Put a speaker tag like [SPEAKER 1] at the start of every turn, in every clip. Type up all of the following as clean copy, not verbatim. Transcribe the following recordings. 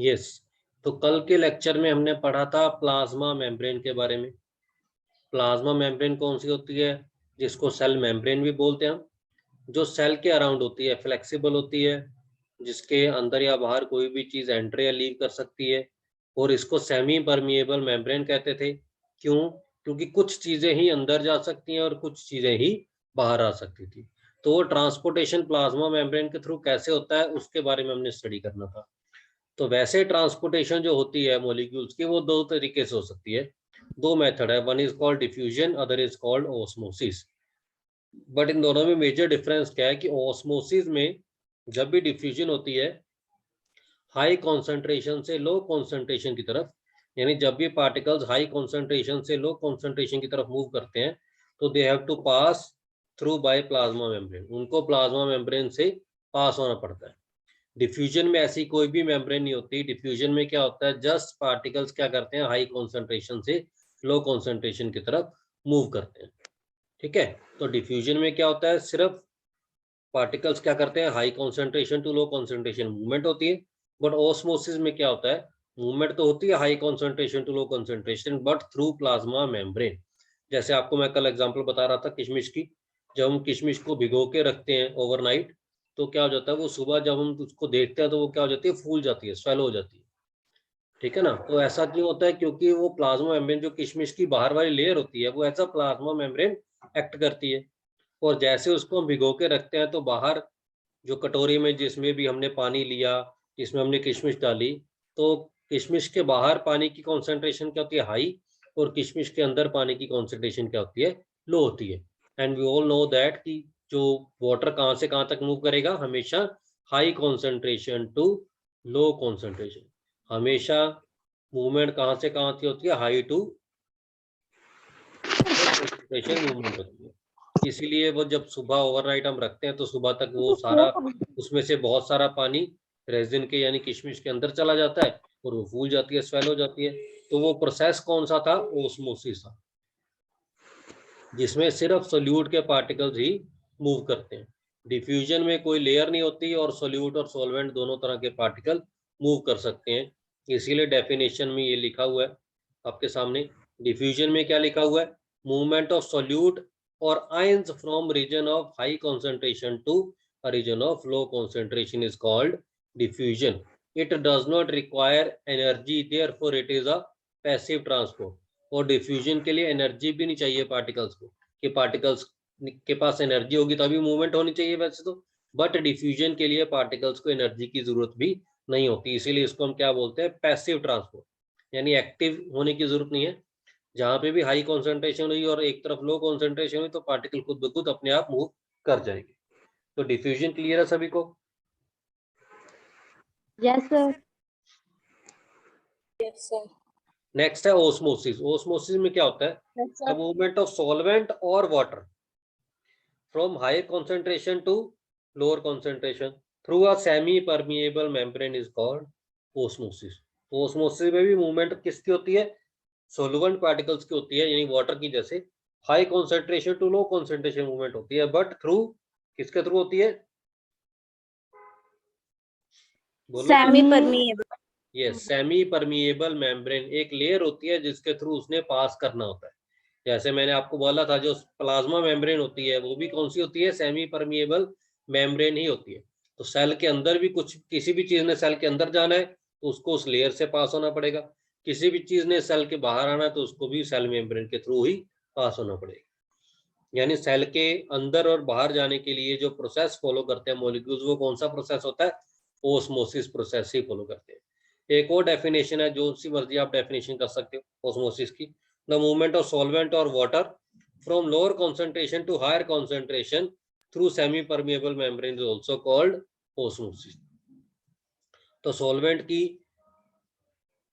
[SPEAKER 1] Yes, तो कल के लेक्चर में हमने पढ़ा था प्लाज्मा मेम्ब्रेन के बारे में। प्लाज्मा मेम्ब्रेन कौन सी होती है? जिसको सेल मेम्ब्रेन भी बोलते हैं हम, जो सेल के अराउंड होती है, फ्लेक्सिबल होती है, जिसके अंदर या बाहर कोई भी चीज एंटर या लीव कर सकती है। और इसको सेमी परमिएबल मेम्ब्रेन कहते थे। क्यों? क्योंकि कुछ चीजें ही अंदर जा सकती हैं और कुछ चीजें ही बाहर आ सकती थी। तो वो ट्रांसपोर्टेशन प्लाज्मा मेम्ब्रेन के थ्रू कैसे होता है उसके बारे में हमने स्टडी करना था। तो वैसे ट्रांसपोर्टेशन जो होती है मॉलिक्यूल्स की, वो दो तरीके से हो सकती है। दो मेथड है, one is called diffusion, other is called osmosis. But in दोनों में मेजर डिफरेंस क्या है कि ओस्मोसिस में जब भी डिफ्यूजन होती है हाई कॉन्सेंट्रेशन से लो कॉन्सेंट्रेशन की तरफ, यानी जब भी पार्टिकल्स हाई कॉन्सेंट्रेशन से लो कॉन्सेंट्रेशन की तरफ मूव करते हैं तो they have to pass through by plasma membrane, उनको प्लाज्मा मेम्ब्रेन से पास होना पड़ता है। डिफ्यूजन में ऐसी कोई भी मेम्ब्रेन नहीं होती। डिफ्यूजन में क्या होता है, जस्ट पार्टिकल्स क्या करते हैं, हाई कॉन्सेंट्रेशन से लो कॉन्सेंट्रेशन की तरफ मूव करते हैं। ठीक है, तो डिफ्यूजन में क्या होता है, सिर्फ पार्टिकल्स क्या करते हैं, high concentration to low concentration movement होती है। बट ऑस्मोसिस में क्या होता है, मूवमेंट तो होती है high concentration to low concentration but through plasma membrane. जैसे आपको मैं कल एग्जांपल बता रहा था किशमिश की, जब हम किशमिश को भिगो के रखते हैं ओवरनाइट तो क्या हो जाता है, वो सुबह जब हम उसको देखते हैं तो वो क्या हो जाती है, फूल जाती है, स्वेलो हो जाती है। ठीक है ना, तो ऐसा क्यों होता है, क्योंकि वो प्लाज्मा मेम्ब्रेन जो किशमिश की बाहर वाली लेयर होती है वो ऐसा प्लाज्मा मेम्ब्रेन एक्ट करती है। और जैसे उसको हम भिगो के रखते हैं तो बाहर जो कटोरी में जिसमें भी हमने पानी लिया, जिसमें हमने किशमिश डाली, तो किशमिश के बाहर पानी की कॉन्सेंट्रेशन क्या होती है, हाई, और किशमिश के अंदर पानी की कॉन्सेंट्रेशन क्या होती है, लो होती है। And we all know that कि जो वाटर कहाँ से कहाँ तक मूव करेगा, हमेशा high concentration to low concentration, हमेशा मूवमेंट कहाँ से कहाँ की होती है, हाई टू कॉन्सेंट्रेशन मूवमेंट होती है। इसीलिए वो जब सुबह ओवरनाइट हम रखते हैं तो सुबह तक वो सारा, उसमें से बहुत सारा पानी रेजिन के यानी किशमिश के अंदर चला जाता है और वो फूल जाती है, स्वेल हो जाती है। तो वो प्रोसेस कौन सा था, ओस्मोसिस था, जिसमें सिर्फ सोल्यूट के पार्टिकल्स ही मूव करते हैं। डिफ्यूजन में कोई लेयर नहीं होती और सोल्यूट और सॉल्वेंट दोनों तरह के पार्टिकल मूव कर सकते हैं। इसीलिए डेफिनेशन में ये लिखा हुआ है आपके सामने। डिफ्यूजन में क्या लिखा हुआ है, मूवमेंट ऑफ सोल्यूट और ions from region of high concentration to a region of low concentration is called diffusion. It does not require energy, therefore it is a passive transport. और डिफ्यूजन के लिए energy भी नहीं चाहिए particles को, कि particles के पास एनर्जी होगी तभी मूवमेंट होनी चाहिए वैसे तो, बट डिफ्यूजन के लिए पार्टिकल्स को एनर्जी की जरूरत भी नहीं होती। इसीलिए इसको हम क्या बोलते हैं, पैसिव ट्रांसपोर्ट, यानी एक्टिव होने की जरूरत नहीं है। जहां पे भी हाई कॉन्सेंट्रेशन हुई और एक तरफ लो कॉन्सेंट्रेशन हुई तो पार्टिकल खुद ब खुद अपने आप मूव कर जाएगी। तो डिफ्यूजन क्लियर है सभी को?
[SPEAKER 2] Yes sir.
[SPEAKER 3] Yes sir.
[SPEAKER 1] Next है ओस्मोसिस। ओस्मोसिस में क्या होता है, द मूवमेंट ऑफ सॉल्वेंट और water from higher concentration to lower concentration through a semi permeable membrane is called osmosis. तो ओस्मोसिस में भी मूवमेंट किसकी होती है, सोलवेंट पार्टिकल्स की होती है, यानी वाटर की जैसे high concentration to low concentration movement होती है, बट थ्रू किसके थ्रू होती है,
[SPEAKER 2] सेमी परमिएबल।
[SPEAKER 1] ये सेमी परमिएबल मेम्ब्रेन, एक लेयर होती है जिसके थ्रू उसने पास करना होता है। जैसे मैंने आपको बोला था जो प्लाज्मा मेम्ब्रेन होती है वो भी कौन सी होती है, सेमी परमिएबल मेम्ब्रेन ही होती है। तो सेल के अंदर भी कुछ, किसी भी चीज ने सेल के अंदर जाना है तो उसको उस लेयर से पास होना पड़ेगा, किसी भी चीज ने सेल के बाहर आना है तो उसको भी सेल मेम्ब्रेन के थ्रू ही पास होना पड़ेगा। यानी सेल के अंदर और बाहर जाने के लिए जो प्रोसेस फॉलो करते हैं मॉलिक्यूल्स, वो कौन सा प्रोसेस होता है, ओस्मोसिस प्रोसेस ही फॉलो करते हैं। एक और डेफिनेशन है, जो सी मर्जी आप डेफिनेशन कर सकते हो ओस्मोसिस की, द मूवमेंट ऑफ सॉल्वेंट और water from lower concentration to higher concentration through semi permeable membrane is also called osmosis. तो सॉल्वेंट की,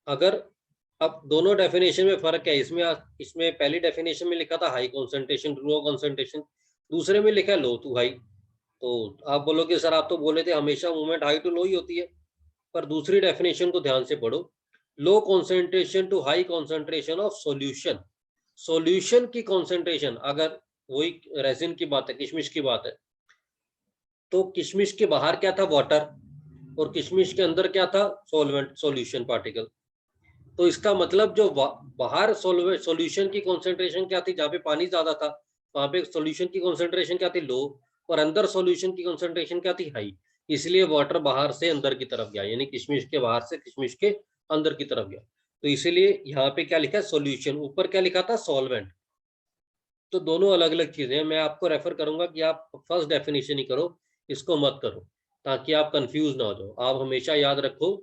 [SPEAKER 1] अगर अब दोनों डेफिनेशन में फर्क है, इसमें पहली डेफिनेशन में लिखा था high concentration to low concentration, दूसरे में लिखा है लो टू हाई। तो आप बोलोगे सर आप तो बोले थे हमेशा मूवमेंट हाई टू लो ही होती है, पर दूसरी डेफिनेशन को ध्यान से पढ़ो, low concentration to high concentration of solution. Solution की कॉन्सेंट्रेशन, अगर वही रेजिन की बात है, किशमिश की बात है, तो किशमिश के बाहर क्या था, वाटर, और किशमिश के अंदर क्या था, सॉल्वेंट, सॉल्यूशन पार्टिकल। तो इसका मतलब जो बाहर सॉल्यूशन की कॉन्सेंट्रेशन क्या थी, जहाँ पे पानी ज्यादा था वहां पे सॉल्यूशन की कॉन्सेंट्रेशन क्या थी, लो, और अंदर सॉल्यूशन की कॉन्सेंट्रेशन क्या थी, हाई। इसलिए वाटर बाहर से अंदर की तरफ गया, यानी किशमिश के बाहर से किशमिश के अंदर की तरफ गया। तो इसीलिए यहाँ पे क्या लिखा है, सॉल्यूशन, ऊपर क्या लिखा था, सॉल्वेंट। तो दोनों अलग अलग चीजें हैं। मैं आपको रेफर करूंगा कि आप फर्स्ट डेफिनेशन ही करो, इसको मत करो, ताकि आप कंफ्यूज ना हो जाओ। आप हमेशा याद रखो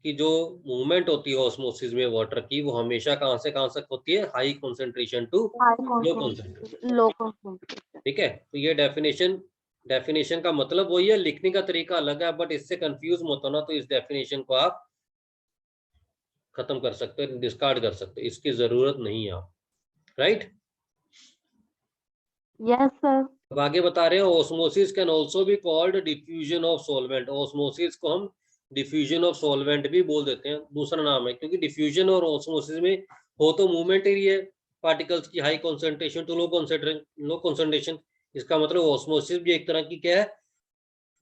[SPEAKER 1] कि जो मूवमेंट होती है ऑस्मोसिस में वाटर की, वो हमेशा कहाँ से कहाँ तक होती है, high concentration to low concentration.
[SPEAKER 2] Low concentration.
[SPEAKER 1] ठीक है, तो ये डेफिनेशन का मतलब वही है, लिखने का तरीका अलग है, बट इससे कंफ्यूज मत होना। तो इस डेफिनेशन को आप खत्म कर सकते हो, डिस्कार्ड कर सकते हो, इसकी जरूरत नहीं है आप, राइट।
[SPEAKER 2] Yes sir.
[SPEAKER 1] अब आगे बता रहे हैं, osmosis can also be called diffusion of solvent. Osmosis को हम डिफ्यूजन ऑफ सॉल्वेंट भी बोल देते हैं, दूसरा नाम है, क्योंकि डिफ्यूजन और ऑस्मोसिस में हो तो मूवमेंट ही है पार्टिकल्स की, high concentration to low concentration. इसका मतलब ऑस्मोसिस भी एक तरह की क्या है,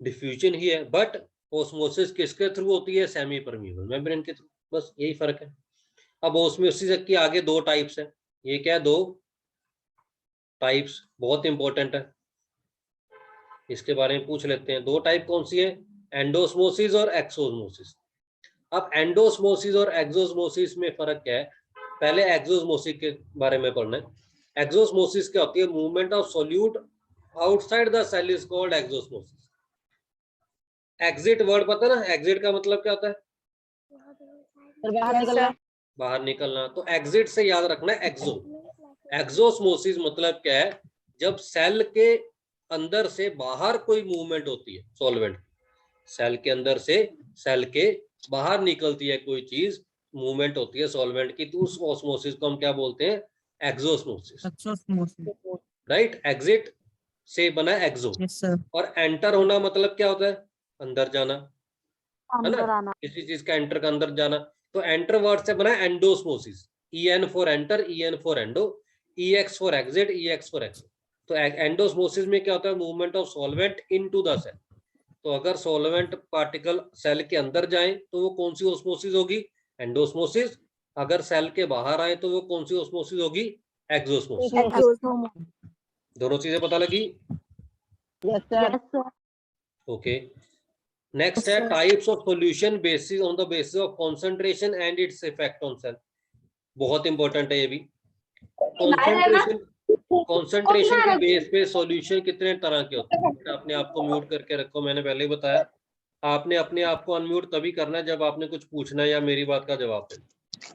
[SPEAKER 1] डिफ्यूजन ही है। बट ऑस्मोसिस किसके थ्रू होती है, सेमी परमिएबल मेम्ब्रेन के थ्रू, बस यही फर्क है। अब ऑस्मोसिस की आगे दो टाइप्स है, ये क्या है, दो टाइप्स बहुत इंपॉर्टेंट है, इसके बारे में पूछ लेते हैं। दो टाइप कौन सी है, एंडोस्मोसिस और एक्सोस्मोसिस। अब एंडोस्मोसिस और एक्सोस्मोसिस में फर्क क्या है, पहले एक्सोस्मोसिस के बारे में पढ़ना है। एक्सोस्मोसिस क्या होती है, movement of solute outside the cell is called exosmosis. Exit word पता ना, एग्जिट का मतलब क्या होता है, बाहर निकलना। तो एग्जिट से याद रखना है एक्सो। एक्सोस्मोसिस मतलब क्या है, जब सेल के अंदर से बाहर कोई मूवमेंट होती है सॉल्वेंट, सेल के अंदर से सेल के बाहर निकलती है कोई चीज, मूवमेंट होती है सॉल्वेंट की, तो उस ऑस्मोसिस को हम क्या बोलते हैं, एक्सोस्मोसिस। राइट, एग्जिट से बना एक्सो। और एंटर होना मतलब क्या होता है, अंदर जाना, है ना,
[SPEAKER 2] अंदर आना।
[SPEAKER 1] किसी चीज का एंटर का अंदर जाना। तो एंटर वर्ड से बना endosmosis, EN for enter, EN for endo, EX for exit, EX for exo. तो एंडोस्मोसिस में क्या होता है, movement of solvent into the cell. तो अगर सॉल्वेंट पार्टिकल सेल के अंदर जाए तो वो कौन सी ऑस्मोसिस होगी, एंडोस्मोसिस। अगर सेल के बाहर आए तो वो कौन सी ऑस्मोसिस होगी, एक्सोस्मोसिस। दोनों चीजें पता लगी,
[SPEAKER 2] यस सर।
[SPEAKER 1] ओके। नेक्स्ट है types of solution basis on the basis of concentration and its effect on sale. बहुत इंपॉर्टेंट है ये भी। कंसंट्रेशन के बेस पे सॉल्यूशन कितने तरह के होते हैं। अपने आप को म्यूट करके रखो, मैंने पहले ही बताया, आपने अपने आप को अनम्यूट तभी करना है जब आपने कुछ पूछना है या मेरी बात का जवाब देना,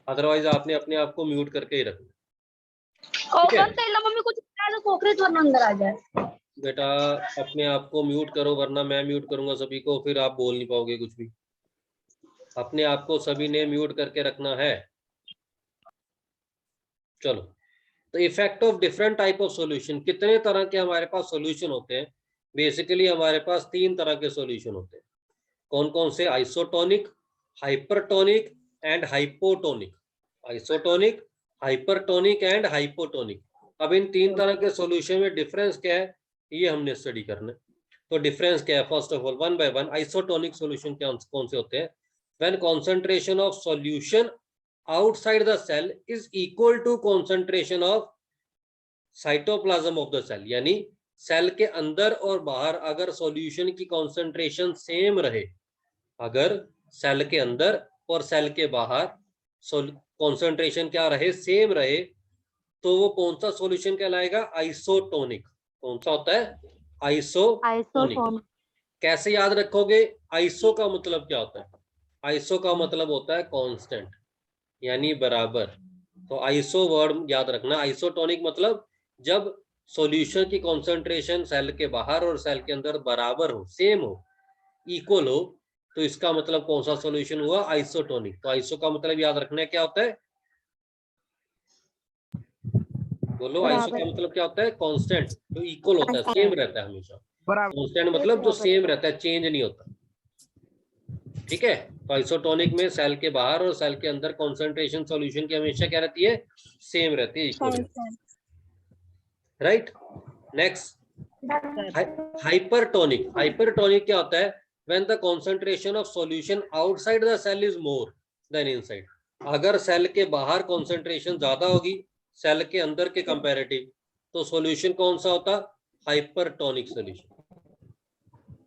[SPEAKER 1] अदरवाइज आपने अपने आप को म्यूट करके ही रखना, ठीक है।
[SPEAKER 2] अंदर आ जाए
[SPEAKER 1] बेटा अपने आप को म्यूट करो, वरना मैं म्यूट करूंगा सभी को, फिर आप बोल नहीं पाओगे कुछ भी। अपने आप को सभी ने म्यूट करके रखना है। चलो, तो effect of different type of solution, कितने तरह के हमारे पास सॉल्यूशन होते हैं। बेसिकली हमारे पास तीन तरह के सॉल्यूशन होते हैं। कौन कौन से, isotonic, hypertonic and hypotonic. Isotonic, hypertonic and hypotonic. अब इन तीन तरह के सॉल्यूशन में डिफरेंस क्या है, ये हमने स्टडी करना है। तो डिफरेंस क्या है, first of all one by one. Isotonic solution क्या कौन से होते हैं, when concentration of solution outside the cell is equal to concentration of cytoplasm of the cell. यानी सेल के अंदर और बाहर अगर सॉल्यूशन की कंसंट्रेशन सेम रहे, अगर सेल के अंदर और सेल के बाहर कंसंट्रेशन क्या रहे, सेम रहे, तो वो कौन सा सॉल्यूशन कहलाएगा, आइसोटोनिक। कौन सा होता है, आइसोटोनिक। कैसे याद रखोगे, आइसो का मतलब क्या होता है, आइसो का मतलब होता है कांस्टेंट, यानी बराबर। तो आइसो वर्ड याद रखना। आइसोटोनिक मतलब जब सॉल्यूशन की कंसंट्रेशन सेल के बाहर और सेल के अंदर बराबर हो, सेम हो, इक्वल हो, तो इसका मतलब कौन सा सॉल्यूशन हुआ, आइसोटोनिक। तो आइसो का मतलब याद रखना है क्या होता है, बोलो, आइसो का मतलब क्या होता है, कांस्टेंट, जो इक्वल होता है, सेम रहता है हमेशा। कांस्टेंट मतलब जो सेम रहता है, चेंज नहीं होता, ठीक है। तो आइसोटोनिक में सेल के बाहर और सेल के अंदर कंसंट्रेशन सॉल्यूशन की हमेशा क्या रहती है, सेम रहती है, equal, right. Next, hypertonic. Hypertonic क्या होता है, when the concentration of solution outside the cell is more than inside. अगर सेल के बाहर concentration ज्यादा होगी सेल के अंदर के कंपैरेटिव, तो सॉल्यूशन कौन सा होता? Hypertonic solution.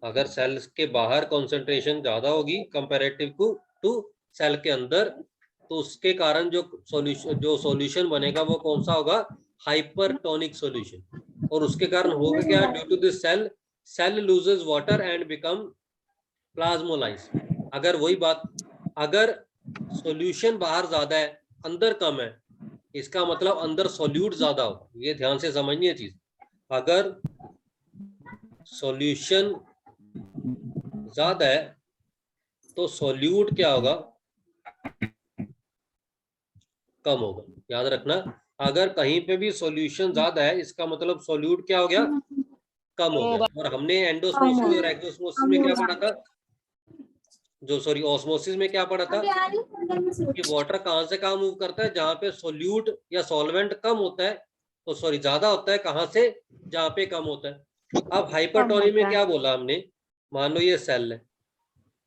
[SPEAKER 1] अगर सेल के बाहर concentration ज्यादा होगी कंपैरेटिव टू सेल के अंदर, तो उसके कारण जो सॉल्यूशन बनेगा वो कौन सा होगा? Hypertonic solution. और उसके कारण होगा क्या? Due to this cell loses water and become plasmolyse. अगर वही बात, अगर सॉल्यूशन बाहर ज्यादा है अंदर कम है, इसका मतलब अंदर सॉल्यूट ज्यादा हो। ये ध्यान से समझनी है चीज। अगर सॉल्यूशन ज्यादा है तो सॉल्यूट क्या होगा? कम होगा। याद रखना, अगर कहीं पे भी सॉल्यूशन ज्यादा है इसका मतलब सॉल्यूट क्या हो गया? कम हो गया। और हमने एंडोस्मोसिस और एक्सोस्मोसिस में क्या पढ़ा था? ऑस्मोसिस में क्या पढ़ा था कि वाटर कहां से कहां मूव करता है? जहां पे सोल्यूट या सॉल्वेंट कम होता है, तो सॉरी ज्यादा होता है। कहां से? जहां पे कम होता है। अब हाइपरटोनी में क्या बोला हमने? मान लो ये सेल है,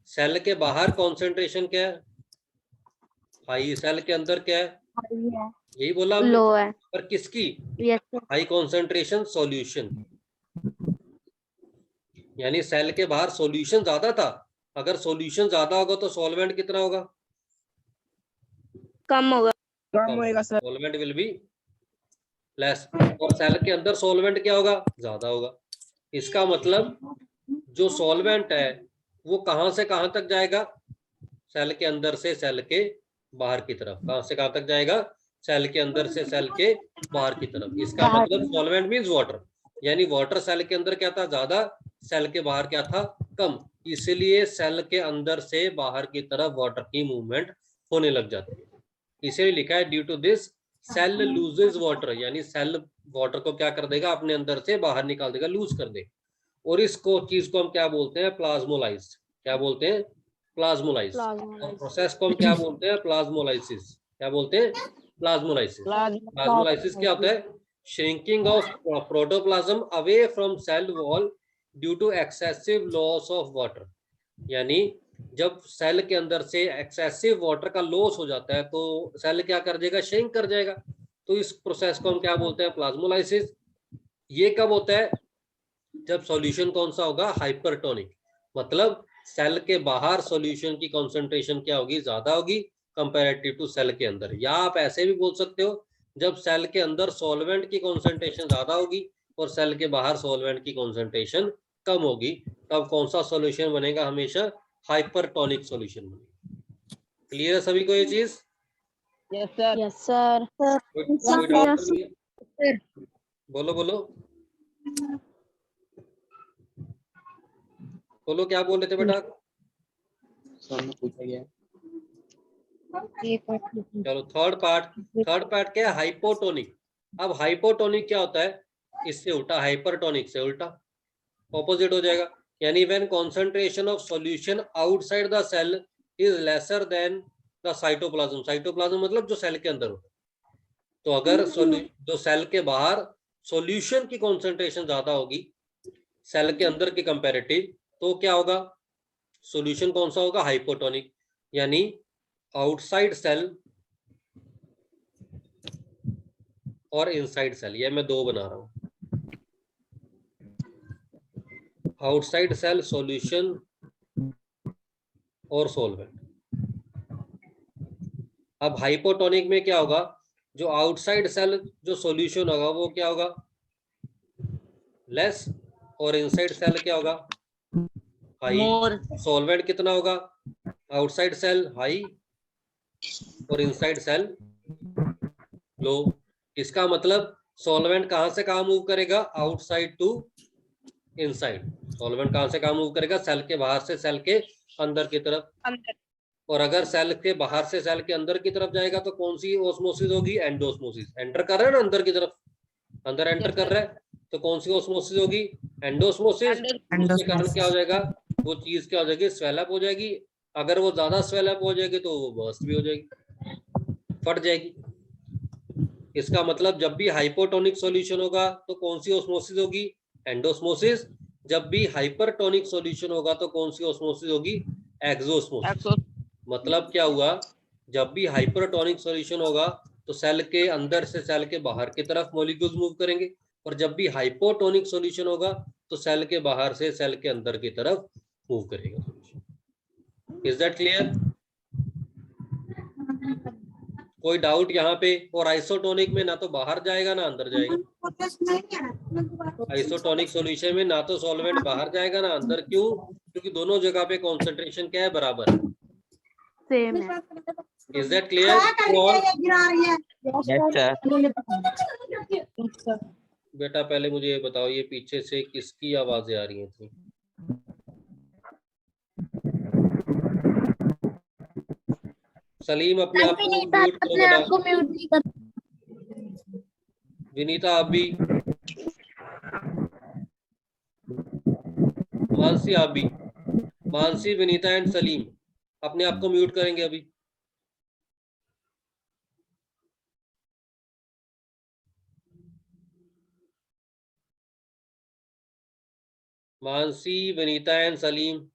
[SPEAKER 1] सेल के बाहर कॉन्सेंट्रेशन क्या है? हाई। सेल के अंदर क्या है? यही बोला हमने।
[SPEAKER 2] लो है।
[SPEAKER 1] पर किसकी?
[SPEAKER 2] Yes
[SPEAKER 1] high concentration solution. यानी सेल के बाहर सॉल्यूशन ज्यादा था। अगर सॉल्यूशन ज्यादा होगा तो सॉल्वेंट कितना होगा?
[SPEAKER 2] कम होगा।
[SPEAKER 3] कम होएगा sir.
[SPEAKER 1] Solvent will be less. और सेल के अंदर सॉल्वेंट क्या होगा? ज्यादा होगा। इसका मतलब जो सॉल्वेंट है वो कहां से कहां तक जाएगा? सेल के अंदर से सेल के बाहर की तरफ। कहां से कहां तक जाएगा? सेल के अंदर से सेल के बाहर की तरफ। इसका मतलब सॉल्वेंट मींस वाटर। यानी वाटर सेल के अंदर क्या था? ज्यादा। सेल के बाहर क्या था? कम। इसलिए सेल के अंदर से बाहर की तरफ वाटर की मूवमेंट होने लग जाती है। इसीलिए लिखा है due to this cell loses water. यानी सेल वाटर को क्या कर देगा? अपने अंदर से बाहर निकाल देगा, लूज कर देगा। और इसको चीज को हम क्या बोलते हैं? प्लाज्मोलाइज। क्या बोलते हैं? प्लाज्मोलाइज। और प्रोसेस को हम क्या बोलते हैं? प्लाज्मोलाइसिस। क्या बोलते हैं? प्लाज्मोलाइसिस। प्लाज्मोलाइसिस क्या होता है? Shrinking of protoplasm away from cell wall due to excessive loss of water. यानी जब सेल के अंदर से एक्सेसिव वाटर का लॉस हो जाता है तो सेल क्या कर देगा? श्रिंक कर जाएगा। तो इस प्रोसेस को हम क्या बोलते हैं? प्लाज्मोलाइसिस। ये कब होता है? जब सॉल्यूशन कौन सा होगा? हाइपरटोनिक। मतलब सेल के बाहर सॉल्यूशन की कंसंट्रेशन क्या होगी? ज्यादा होगी कंपैरेटिव टू सेल के अंदर। या आप ऐसे भी बोल सकते हो, जब सेल के अंदर सॉल्वेंट की कंसंट्रेशन ज्यादा होगी और सेल के बाहर सॉल्वेंट की कंसंट्रेशन कम होगी, तब कौन सा सॉल्यूशन बनेगा? हमेशा हाइपरटोनिक सॉल्यूशन बनेगा। क्लियर है सभी को ये चीज?
[SPEAKER 3] Yes sir.
[SPEAKER 2] Yes sir.
[SPEAKER 1] कोई डाउट नहीं है? बोलो बोलो बोलो, क्या बोल रहे थे बेटा?
[SPEAKER 3] सर ने पूछा गया।
[SPEAKER 1] चलो थर्ड पार्ट क्या है? हाइपोटोनिक। अब हाइपोटोनिक क्या होता है? इससे उल्टा। हाइपरटोनिक से उल्टा, ऑपोजिट हो जाएगा। यानी when concentration of solution outside the cell is lesser than the cytoplasm. Cytoplasm मतलब जो सेल के अंदर होता है। तो अगर जो सेल के बाहर सॉल्यूशन की कंसंट्रेशन ज्यादा होगी सेल के अंदर के कंपैरेटिव, तो क्या होगा? सॉल्यूशन कौन सा होगा? हाइपोटोनिक। यानी आउटसाइड सेल और इनसाइड सेल, ये मैं दो बना रहा हूं। आउटसाइड सेल सॉल्यूशन और सॉल्वेंट। अब हाइपोटोनिक में क्या होगा? जो आउटसाइड सेल जो सॉल्यूशन होगा वो क्या होगा? लेस। और इनसाइड सेल क्या होगा? हाई। सॉल्वेंट कितना होगा? आउटसाइड सेल हाई और इनसाइड सेल लो। इसका मतलब सॉल्वेंट कहां से कहां मूव करेगा? Outside to inside. सॉल्वेंट कहां से कहां मूव करेगा? सेल के बाहर से सेल के अंदर की तरफ। और अगर सेल के बाहर से सेल के अंदर की तरफ जाएगा तो कौन सी ओस्मोसिस होगी? एंडोस्मोसिस। एंटर कर रहा है ना अंदर की तरफ, अंदर एंटर कर रहा है, तो कौन सी ओस्मोसिस होगी? एंडोस्मोसिस। उसके कारण क्या हो जाएगा? वो चीज क्या हो जाएगी? स्वेलअप हो जाएगी। अगर वो ज्यादा स्वेलअप हो जाएगी तो वो बर्स्ट भी हो जाएगी, फट जाएगी। इसका मतलब जब भी हाइपोटोनिक सॉल्यूशन होगा तो कौन सी ओस्मोसिस होगी? एंडोस्मोसिस। जब भी हाइपरटोनिक सॉल्यूशन होगा तो कौन सी ऑस्मोसिस होगी? एक्सोस्मोसिस। मतलब क्या हुआ, जब भी हाइपरटोनिक सॉल्यूशन होगा तो सेल के अंदर से सेल के बाहर की तरफ मॉलिक्यूल्स मूव करेंगे, और जब भी हाइपोटोनिक सॉल्यूशन होगा तो सेल के बाहर से सेल के अंदर की तरफ मूव करेगा सॉल्यूशन। Is that clear? कोई डाउट यहाँ पे? और आइसोटोनिक में ना तो बाहर जाएगा ना अंदर जाएगा। आइसोटोनिक सॉल्यूशन में ना तो सॉल्वेंट बाहर जाएगा ना अंदर। क्यों? क्योंकि दोनों जगह पे कॉन्सेंट्रेशन क्या है? बराबर है।
[SPEAKER 2] सेम है।
[SPEAKER 1] Is that clear? बेटा पहले मुझे ये बताओ, ये पीछे से किसकी आवाजें आ रही थी? सलीम अपने आप को म्यूट करो बेटा।
[SPEAKER 2] म्यूट नहीं कर।
[SPEAKER 1] विनीता आप भी, मानसी आप भी, मानसी, विनीता एंड सलीम अपने आप को म्यूट करेंगे अभी। मानसी, विनीता एंड सलीम।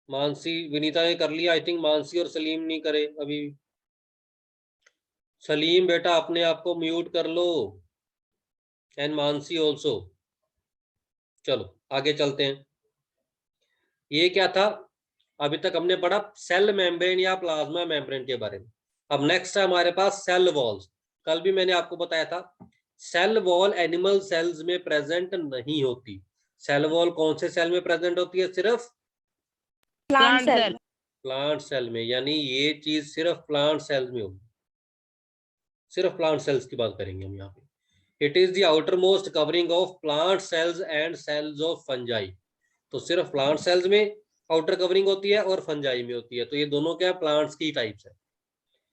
[SPEAKER 1] मानसी, विनीता ने कर लिया आई थिंक, मानसी और सलीम नहीं करे अभी। सलीम बेटा अपने आप को म्यूट कर लो, एंड मानसी ऑल्सो। चलो आगे चलते हैं। ये क्या था? अभी तक हमने पढ़ा सेल मेम्ब्रेन या प्लाज्मा मेम्ब्रेन के बारे में। अब नेक्स्ट है हमारे पास सेल वॉल्स। कल भी मैंने आपको बताया था सेल वॉल एनिमल सेल्स में प्रेजेंट नहीं होती। सेल वॉल कौन से सेल में प्रेजेंट होती है? सिर्फ
[SPEAKER 2] प्लांट सेल।
[SPEAKER 1] प्लांट सेल में, यानी ये चीज सिर्फ प्लांट सेल्स में होगी। सिर्फ प्लांट सेल्स की बात करेंगे हम यहाँ पे। It is the outermost covering of plant cells and cells of fungi. तो सिर्फ प्लांट सेल्स में आउटर कवरिंग होती है और फंजाई में होती है। तो ये दोनों क्या प्लांट्स की टाइप्स है।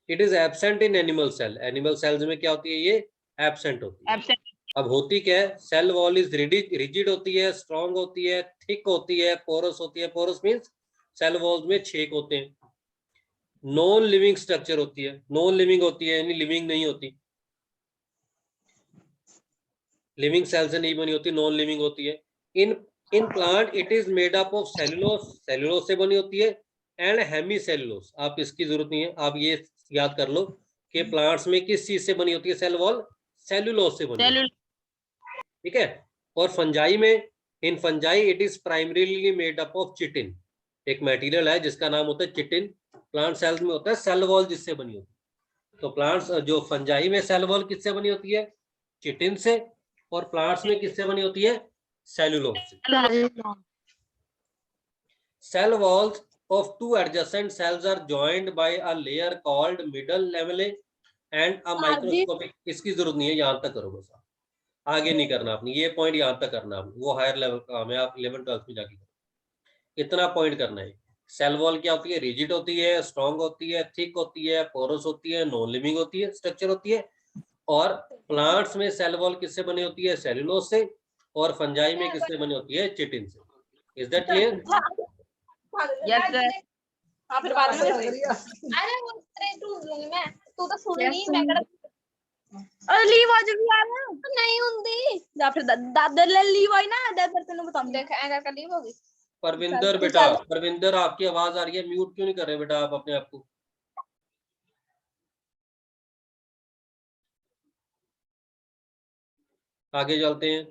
[SPEAKER 1] It is absent in animal cell. Animal cells में क्या होती है? ये एब्सेंट होती है। अब होती क्या है? सेल वॉल इज रिजिड होती है, स्ट्रॉन्ग होती है, थिक होती है, पोरस होती है। पोरस मींस सेल वॉल्स में छेद होते हैं। नॉन लिविंग स्ट्रक्चर होती है। नॉन लिविंग होती है यानी लिविंग नहीं होती, लिविंग सेल से नहीं बनी होती, नॉन लिविंग होती है। In plant it is made up of cellulose, cellulose से बनी होती है, एंड हेमी सेलुलोज। आप इसकी जरूरत नहीं है, आप ये याद कर लो कि प्लांट्स में किस चीज से बनी होती है सेल वॉल? सेलुलोज से बनी होती है, ठीक है। और फंजाई में, इन fungi it is primarily made up of chitin. एक मटेरियल है जिसका नाम होता है चिटिन। प्लांट सेल्स में होता है सेल वॉल जिससे बनी होती है। तो प्लांट्स जो फंजाई में सेल वॉल किससे बनी होती है? चिटिन से। और प्लांट्स में किससे बनी होती है? सेलुलोज से। Cell walls of two adjacent cells are joined by a layer called middle lamellae and a microscopic। इसकी जरूरत नहीं है, यहां तक करो बस, आगे नहीं करना आपने। ये पॉइंट यहां तक करना आपने, वो हायर लेवल का काम है, आप 11th-12th में जाके करो। इतना पॉइंट करना है। सेल वॉल क्या होती है? रिजिड होती है, स्ट्रॉन्ग होती है, थिक होती है, पोरस होती है, नॉन लिविंग होती है, स्ट्रक्चर होती है। और प्लांट्स में सेल वॉल किससे बनी होती है? सेलुलोज से। और फंजाई में किससे बनी होती है? चिटिन से। Is that clear?
[SPEAKER 3] Yes sir.
[SPEAKER 2] फिर बाद में अरे वो तेरे तू तो सुन नहीं मैं कर लीव आज भी आया नहीं हुंदी जा फिर दादर ले लीव आई ना दादर तेनु बता देख ऐ करके लीव होगी।
[SPEAKER 1] परविंदर बेटा, परविंदर आपकी आवाज आ रही है, म्यूट क्यों नहीं कर रहे बेटा आप अपने आप को? आगे चलते हैं।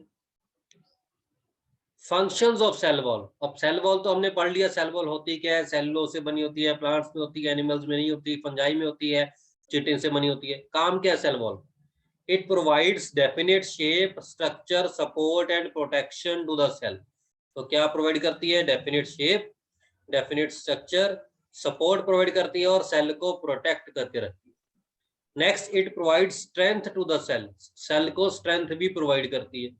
[SPEAKER 1] Functions of cell wall. अब सेल वॉल तो हमने पढ़ लिया, सेल वॉल होती क्या है? सेलुलोज से बनी होती है, प्लांट्स में होती है, एनिमल्स में नहीं होती, फंजाई में होती है, चिटिन से बनी होती है। काम क्या है cell wall? It provides definite shape, structure, support and protection to the cell. तो क्या प्रोवाइड करती है? Definite shape, definite structure, support provide करती है और सेल को प्रोटेक्ट करके रखती है। Next, it provides strength to the cell. Cell को स्ट्रेंथ भी प्रोवाइड करती है।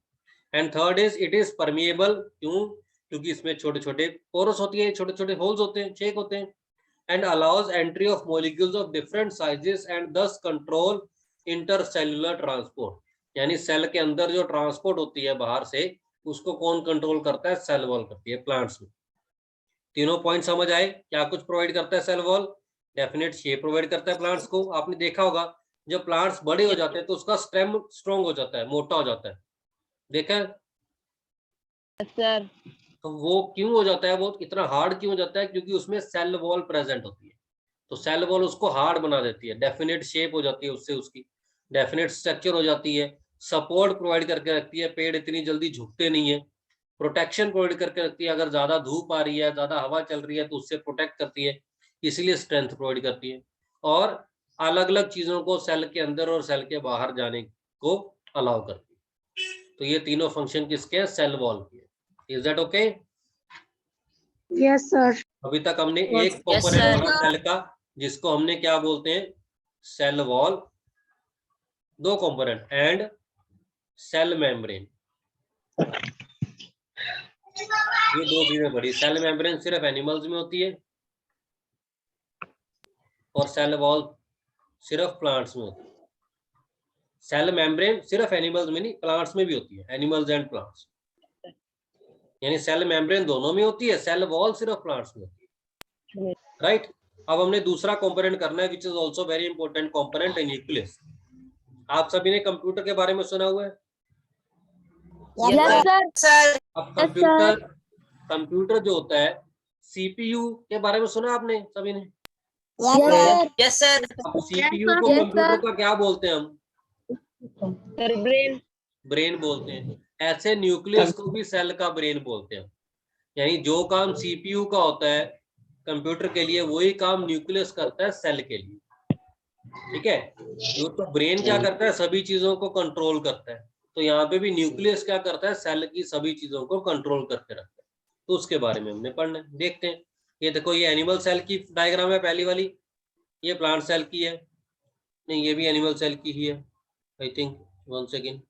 [SPEAKER 1] And third is it is permeable. क्यों? क्योंकि इसमें छोटे छोटे पोरस होती है, छोटे छोटे होल्स होते हैं, छेद होते हैं। And allows entry of molecules of different sizes and दस कंट्रोल इंटरसेल्युलर ट्रांसपोर्ट। यानी सेल के अंदर जो ट्रांसपोर्ट होती है बाहर से, उसको कौन कंट्रोल करता है? सेल वॉल करती है प्लांट्स में। तीनों पॉइंट समझ आए? क्या कुछ प्रोवाइड करता है cell wall? Definite shape provide करता है प्लांट्स को। आपने देखा होगा जब प्लांट्स बड़े हो जाते हैं तो उसका स्टेम स्ट्रॉन्ग हो जाता है, मोटा हो जाता है, देखा है?
[SPEAKER 3] सर
[SPEAKER 1] तो वो क्यों हो जाता है, वो इतना हार्ड क्यों हो जाता है? क्योंकि उसमें सेल वॉल प्रेजेंट होती है, तो सेल वॉल उसको हार्ड बना देती है, डेफिनेट शेप हो जाती है उससे, उसकी डेफिनेट स्ट्रक्चर हो जाती है, सपोर्ट प्रोवाइड करके रखती है, पेड़ इतनी जल्दी झुकते नहीं है, प्रोटेक्शन प्रोवाइड करके रखती है, अगर ज्यादा धूप आ रही है, ज्यादा हवा चल रही है तो उससे प्रोटेक्ट करती है, इसीलिए स्ट्रेंथ प्रोवाइड करती है, और अलग अलग चीजों को सेल के अंदर और सेल के बाहर जाने को अलाउ करती है। तो ये तीनों फंक्शन किसके हैं? सेल वॉल के। Is that okay?
[SPEAKER 4] Yes sir.
[SPEAKER 1] अभी तक हमने एक
[SPEAKER 3] Yes,
[SPEAKER 1] कंपोनेंट
[SPEAKER 3] sir.
[SPEAKER 1] पढ़ा सेल का, जिसको हमने क्या बोलते हैं? सेल वॉल, दो कंपोनेंट, एंड सेल मेम्ब्रेन, ये दो चीजें पढ़ी। सेल मेम्ब्रेन सिर्फ एनिमल्स में होती है और सेल वॉल सिर्फ प्लांट्स में होती है। सेल मेम्ब्रेन सिर्फ एनिमल्स में नहीं, प्लांट्स में भी होती है, एनिमल्स एंड प्लांट्स, यानी सेल मेम्ब्रेन दोनों में होती है, सेल वॉल सिर्फ प्लांट्स में होती है, राइट? अब हमने दूसरा कंपोनेंट करना है which is also very important component, nucleus. आप सभी ने कंप्यूटर के बारे में सुना हुआ है?
[SPEAKER 2] Yes sir.
[SPEAKER 1] अब कंप्यूटर जो होता है, सीपीयू के बारे में सुना आपने सभी ने?
[SPEAKER 3] यस सर
[SPEAKER 1] अब सीपीयू को कंप्यूटर का क्या बोलते हैं हम?
[SPEAKER 3] सर ब्रेन
[SPEAKER 1] ब्रेन बोलते हैं। ऐसे न्यूक्लियस को भी सेल का ब्रेन बोलते हैं, यानी जो काम सीपीयू का होता है कंप्यूटर के लिए, वही काम न्यूक्लियस करता है सेल के लिए, ठीक है? जो तो ब्रेन क्या करता है? सभी चीजों को कंट्रोल करता है, तो यहाँ पे भी न्यूक्लियस क्या करता है? सेल की सभी चीजों को कंट्रोल करके रखता है। तो उसके बारे में हमने पढ़ना है, देखते हैं। ये देखो, ये एनिमल सेल की डायग्राम है पहली वाली, ये प्लांट सेल की है, नहीं ये भी एनिमल सेल की ही है I think, one second,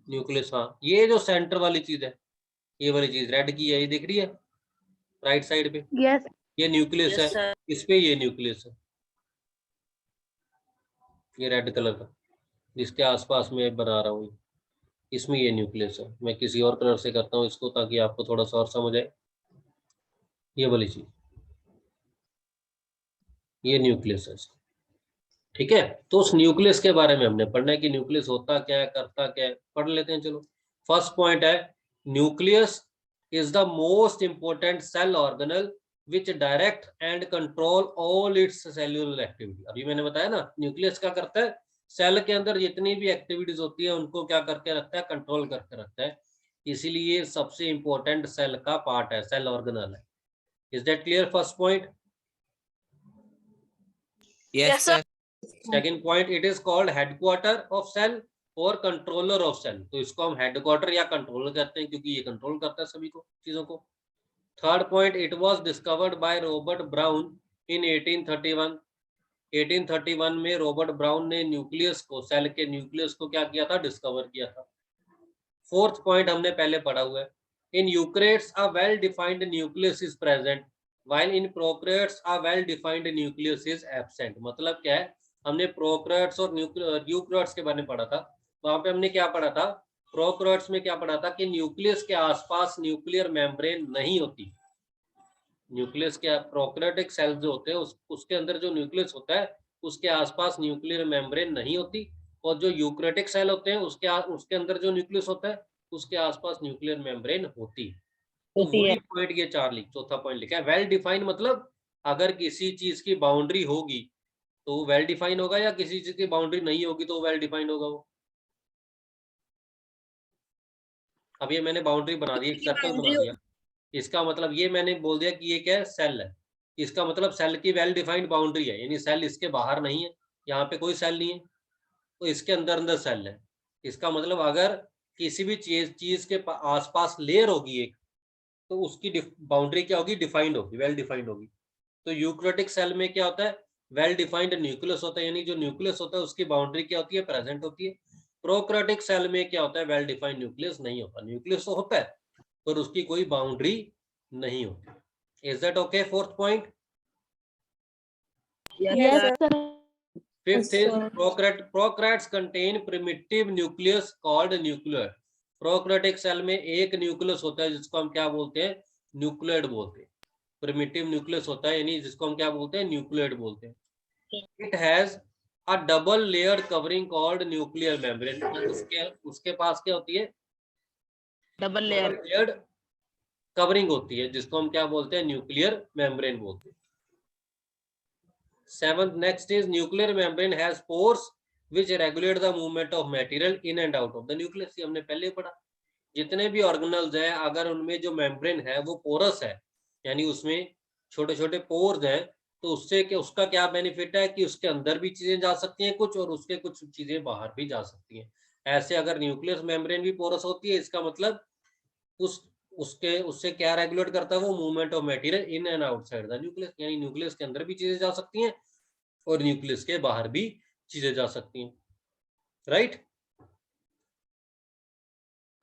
[SPEAKER 1] nucleus, हाँ ये जो सेंटर वाली चीज है, ये वाली चीज रेड की है, ये दिख रही है राइट साइड पे,
[SPEAKER 4] यस
[SPEAKER 1] ये न्यूक्लियस
[SPEAKER 3] Yes,
[SPEAKER 1] है,
[SPEAKER 3] sir.
[SPEAKER 1] इस पे ये न्यूक्लियस है, ये रेड कलर का जिसके आसपास में बना रहा हूँ, इसमें ये न्यूक्लियस है। मैं किसी और कलर से करता हूँ इसको ताकि आपको थोड़ा सा और समझ आए। ये वाली चीज, ये न्यूक्लियस है, ठीक है? तो उस न्यूक्लियस के बारे में हमने पढ़ना है कि न्यूक्लियस होता क्या है, करता क्या है, पढ़ लेते हैं। चलो, फर्स्ट पॉइंट है, nucleus is the most important cell organelle which direct and control all its cellular activity. अभी मैंने बताया ना, न्यूक्लियस क्या करता है? सेल के अंदर जितनी भी एक्टिविटीज होती है उनको क्या करके रखता है? कंट्रोल करके रखता है, इसीलिए सबसे इंपॉर्टेंट सेल का पार्ट है, सेल ऑर्गेनल है। Is that clear? First point.
[SPEAKER 3] Yes, sir.
[SPEAKER 1] Second point, it is called headquarter of cell और कंट्रोलर ऑफ सेल। तो इसको हम हेडक्वार्टर या कंट्रोलर कहते हैं क्योंकि ये कंट्रोल करता है सभी को, चीजों को। Third point, it was discovered by Robert brown इन 1831। 1831 में रॉबर्ट ब्राउन ने न्यूक्लियस को, सेल के न्यूक्लियस को क्या किया था? डिस्कवर किया था। फोर्थ पॉइंट हमने पहले पढ़ा हुआ है, in eukaryotes a well defined nucleus is present while in prokaryotes a well defined nucleus is absent. मतलब क्या है? हमने प्रोकैरियोट्स और यूकैरियोट्स के बारे में पढ़ा था, वहां पे हमने क्या पढ़ा था? प्रोकैरियोट्स में क्या पढ़ा था कि न्यूक्लियस के आसपास न्यूक्लियर मेम्ब्रेन नहीं होती। न्यूक्लियस के प्रोकैरियोटिक सेल्स जो होते हैं उसके अंदर जो न्यूक्लियस होता है उसके आसपास न्यूक्लियर मेम्ब्रेन नहीं होती, और जो यूकैरियोटिक सेल होते हैं उसके अंदर जो न्यूक्लियस होता है उसके आसपास न्यूक्लियर मेम्ब्रेन होती है। तो वही पॉइंट ये चौथा पॉइंट लिखा है, वेल डिफाइंड। मतलब अगर किसी चीज की बाउंड्री होगी तो वो वेल डिफाइन होगा, या किसी चीज की बाउंड्री नहीं होगी तो वेल डिफाइंड होगा वो। अब ये मैंने बाउंड्री बना दी, एक सर्कल बना दिया, इसका मतलब ये मैंने बोल दिया कि ये क्या है? सेल है। इसका मतलब सेल की वेल डिफाइंड बाउंड्री है, यानी सेल इसके बाहर नहीं है, यहाँ पे कोई सेल नहीं है, तो इसके अंदर अंदर सेल है। इसका मतलब अगर किसी भी चीज के आसपास लेयर होगी एक, तो उसकी बाउंड्री क्या होगी? डिफाइंड होगी, वेल डिफाइंड होगी। तो यूकैरियोटिक सेल में क्या होता है? वेल डिफाइंड न्यूक्लियस होता है, यानी जो न्यूक्लियस होता है उसकी बाउंड्री क्या होती है? प्रेजेंट होती है। प्रोकैरियोटिक सेल में क्या होता है? वेल डिफाइंड न्यूक्लियस नहीं होता, न्यूक्लियस तो होता है पर उसकी कोई बाउंड्री नहीं होती। Is that okay? Fourth point.
[SPEAKER 4] Yes sir.
[SPEAKER 1] Fifth is prokaryotes contain primitive nucleus called nucleoid. Prokaryotic cell में एक न्यूक्लियस होता है जिसको हम क्या बोलते हैं? न्यूक्लियोइड बोलते हैं। प्रिमिटिव न्यूक्लियस होता है, यानी जिसको हम क्या बोलते हैं, न्यूक्लियड बोलते हैं. It has a double layer covering called nuclear membrane. उसके पास क्या होती है,
[SPEAKER 3] डबल लेयर
[SPEAKER 1] कवरिंग होती है, जिसको हम क्या बोलते हैं, न्यूक्लियर मेम्ब्रेन बोलते हैं. Seventh next is nuclear membrane has pores which regulate the movement of material in and out of the nucleus. ये हमने पहले पढ़ा. जितने भी ऑर्गेनल्स हैं, अगर उनमें जो मेम्ब्रेन है वो पोरस है, यानी उसमें छोटे छोटे पोर्स हैं, तो उससे कि उसका क्या बेनिफिट है कि उसके अंदर भी चीजें जा सकती हैं कुछ, और उसके कुछ चीजें बाहर भी जा सकती हैं. ऐसे अगर न्यूक्लियस मेम्ब्रेन भी पोरस होती है, इसका मतलब उसके उससे क्या रेगुलेट करता है वो, movement of material in and outside the nucleus, यानी न्यूक्लियस के अंदर भी चीजें जा सकती हैं और न्यूक्लियस के बाहर भी चीजें जा सकती हैं. Right.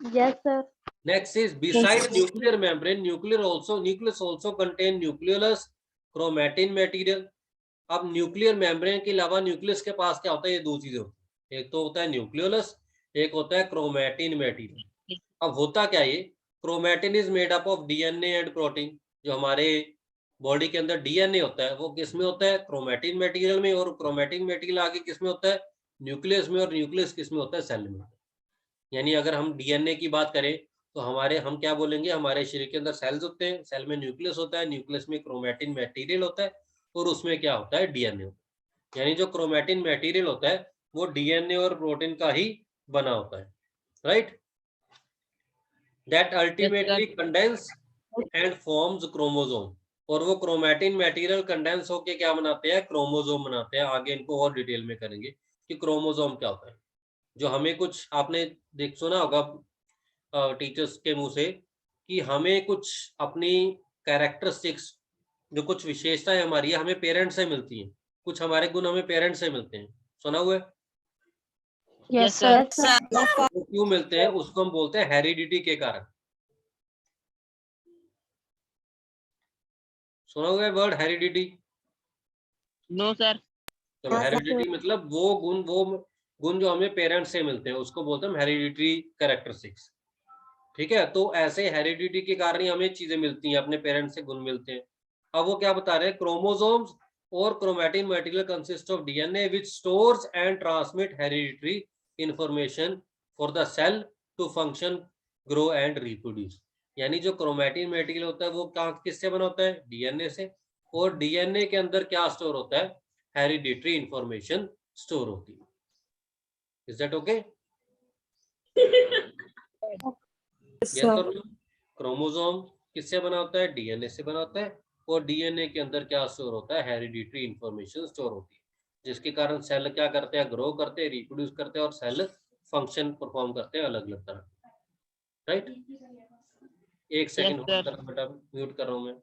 [SPEAKER 4] Yes, sir.
[SPEAKER 1] Next is beside nuclear membrane, nucleus also contain nucleolus, chromatin material. अब न्यूक्लियर मेम्ब्रेन के अलावा न्यूक्लियस के पास क्या होता है, ये दो चीजें होती है. एक तो होता है न्यूक्लियोलस, एक होता है क्रोमैटिन मटेरियल. अब होता क्या ये, chromatin is made up of DNA and protein. जो हमारे बॉडी के अंदर डीएनए होता है वो किसमें होता है, क्रोमैटिन मटेरियल में, और क्रोमैटिन मटेरियल आगे किसमें होता है, न्यूक्लियस में, और न्यूक्लियस किसमें होता है, सेल में. यानी अगर हम डीएनए की बात करें तो हम क्या बोलेंगे, हमारे शरीर के अंदर सेल्स होते हैं, सेल में न्यूक्लियस होता है, न्यूक्लियस में क्रोमैटिन मटेरियल होता है, और उसमें क्या होता है, डीएनए होता है. यानी जो क्रोमैटिन मटेरियल होता है वो डीएनए और प्रोटीन का ही बना होता है. Right. That ultimately condense and forms chromosome. और वो क्रोमैटिन मटेरियल कंडेंस होके क्या बनाते हैं, क्रोमोसोम बनाते हैं. आगे इनको और डिटेल में करेंगे कि क्रोमोसोम क्या होता है. जो हमें कुछ आपने सुना होगा टीचर्स के मुंह से कि हमें कुछ अपनी कैरेक्टरिस्टिक्स, जो कुछ विशेषताएं हमारी है, हमें पेरेंट्स से मिलती हैं. कुछ हमारे गुण हमें पेरेंट्स से मिलते हैं. सुना हुआ है.
[SPEAKER 4] Yes, sir.
[SPEAKER 1] वो क्यों मिलते हैं, उसको हम बोलते हैं हेरिडिटी के कारण. सुना हुआ है वर्ड हेरिडिटी.
[SPEAKER 3] No sir.
[SPEAKER 1] चलो, हेरिडिटी मतलब वो गुण जो हमें पेरेंट्स से मिलते हैं, उसको बोलते हैं हेरिडिटरी कैरेक्टरिस्टिक्स. ठीक है. तो ऐसे हेरिडिटी के कारण ही हमें चीजें मिलती हैं, अपने पेरेंट्स से गुण मिलते हैं. अब वो क्या बता रहे हैं, क्रोमोसोम्स और chromatin material consist of DNA which stores and transmit hereditary information for the cell to function, grow and reproduce. यानी जो क्रोमैटिन मटेरियल होता है वो किससे बना होता है, डीएनए से. और डीएनए के अंदर क्या स्टोर होता है, हेरिडिटरी इंफॉर्मेशन स्टोर होती है. Is that okay? क्रोमोसोम किससे बना होता है, डीएनए से बना होता है. और डीएनए के अंदर क्या स्टोर होता है, हेरिडिटरी इंफॉर्मेशन स्टोर होती है, जिसके कारण सेल क्या करते हैं, ग्रो करते हैं, रिप्रोड्यूस करते हैं, और सेल फंक्शन परफॉर्म करते हैं अलग अलग तरह. राइट. एक सेकंड होल्ड करना बेटा, म्यूट कर रहा हूं मैं.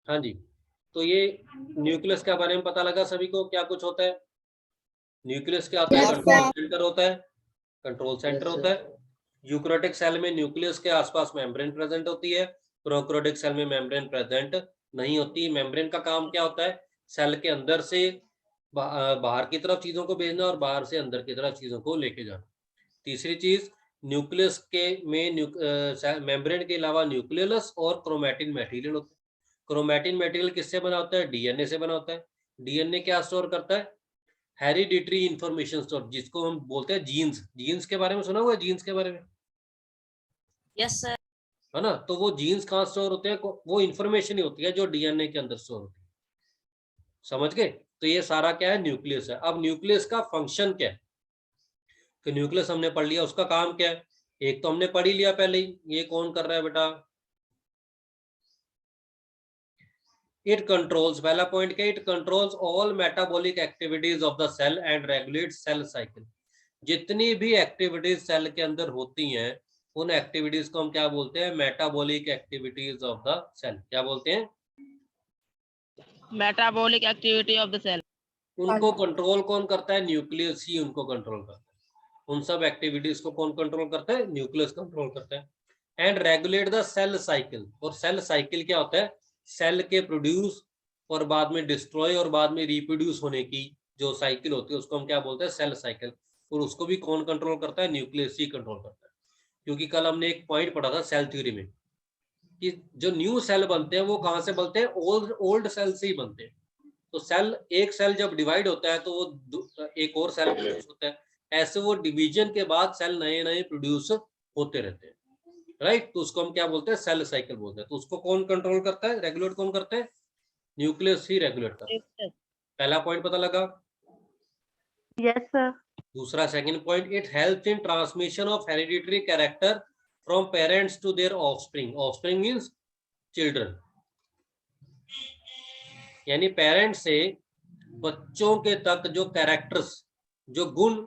[SPEAKER 1] हाँ जी. तो ये न्यूक्लियस के बारे में पता लगा सभी को क्या कुछ होता है। न्यूक्लियस क्या होता है? कंट्रोल सेंटर होता है, कंट्रोल सेंटर होता है। यूकैरियोटिक सेल में न्यूक्लियस के आसपास मेम्ब्रेन प्रेजेंट होती है, प्रोकैरियोटिक सेल में मेम्ब्रेन प्रेजेंट नहीं होती। मेम्ब्रेन का काम क्या होता है? सेल के अंदर से बाहर की तरफ चीजों को भेजना और बाहर से अंदर की तरफ चीजों को लेके जाना। तीसरी चीज, न्यूक्लियस के में मेम्ब्रेन के अलावा न्यूक्लियस और क्रोमैटिन मटेरियल होता है। क्रोमैटिन मटेरियल किससे बना होता है? डीएनए से बना होता है। डीएनए क्या स्टोर करता है? हेरिडिटरी इंफॉर्मेशन स्टोर, जिसको हम बोलते हैं जीन्स। जीन्स के बारे में सुना हुआ है? जीन्स के बारे में
[SPEAKER 2] यस सर।
[SPEAKER 1] है ना? तो वो जीन्स कहाँ स्टोर होते हैं? वो इंफॉर्मेशन ही होती है जो डीएनए के अंदर स्टोर होती है। समझ गए? तो ये सारा क्या है? न्यूक्लियस है। अब न्यूक्लियस का फंक्शन क्या है? कि न्यूक्लियस हमने पढ़ लिया, उसका काम क्या है? एक तो हमने पढ़ ही लिया पहले ही। ये कौन कर रहा है बेटा? इट कंट्रोल्स, पहला पॉइंट क्या? It controls all metabolic activities of the cell and regulate cell cycle. जितनी भी एक्टिविटीज सेल के अंदर होती हैं, उन एक्टिविटीज को हम क्या बोलते हैं? Metabolic activities of the cell. क्या बोलते हैं?
[SPEAKER 3] Metabolic activity of the cell.
[SPEAKER 1] उनको कंट्रोल कौन करता है? न्यूक्लियस ही उनको कंट्रोल करता है। उन सब एक्टिविटीज को कौन कंट्रोल करता है? न्यूक्लियस कंट्रोल करता है। And regulate the cell cycle. और सेल साइकिल क्या होता है? सेल के प्रोड्यूस और बाद में डिस्ट्रॉय और बाद में रिप्रोड्यूस होने की जो साइकिल होती है, उसको हम क्या बोलते हैं? Cell cycle. और उसको भी कौन कंट्रोल करता है? न्यूक्लियस ही कंट्रोल करता है। क्योंकि कल हमने एक पॉइंट पढ़ा था सेल थ्योरी में कि जो न्यू सेल बनते हैं वो कहां से बनते हैं? ओल्ड सेल से ही बनते हैं। तो सेल, एक सेल जब डिवाइड होता है तो वो एक और सेल प्रोड्यूस होता है। ऐसे वो डिवीजन के बाद सेल नए नए प्रोड्यूस होते रहते हैं, राइट? तो उसको हम क्या बोलते हैं? सेल साइकिल बोलते हैं। तो उसको कौन कंट्रोल करता है? रेगुलेट कौन करता है? न्यूक्लियस ही रेगुलेट करता है। पहला पॉइंट पता लगा?
[SPEAKER 4] Yes, sir.
[SPEAKER 1] दूसरा, second point, it helps in transmission of hereditary character from parents to their offspring. Offspring means children, यानी पेरेंट्स से बच्चों के तक जो कैरेक्टर्स, जो गुण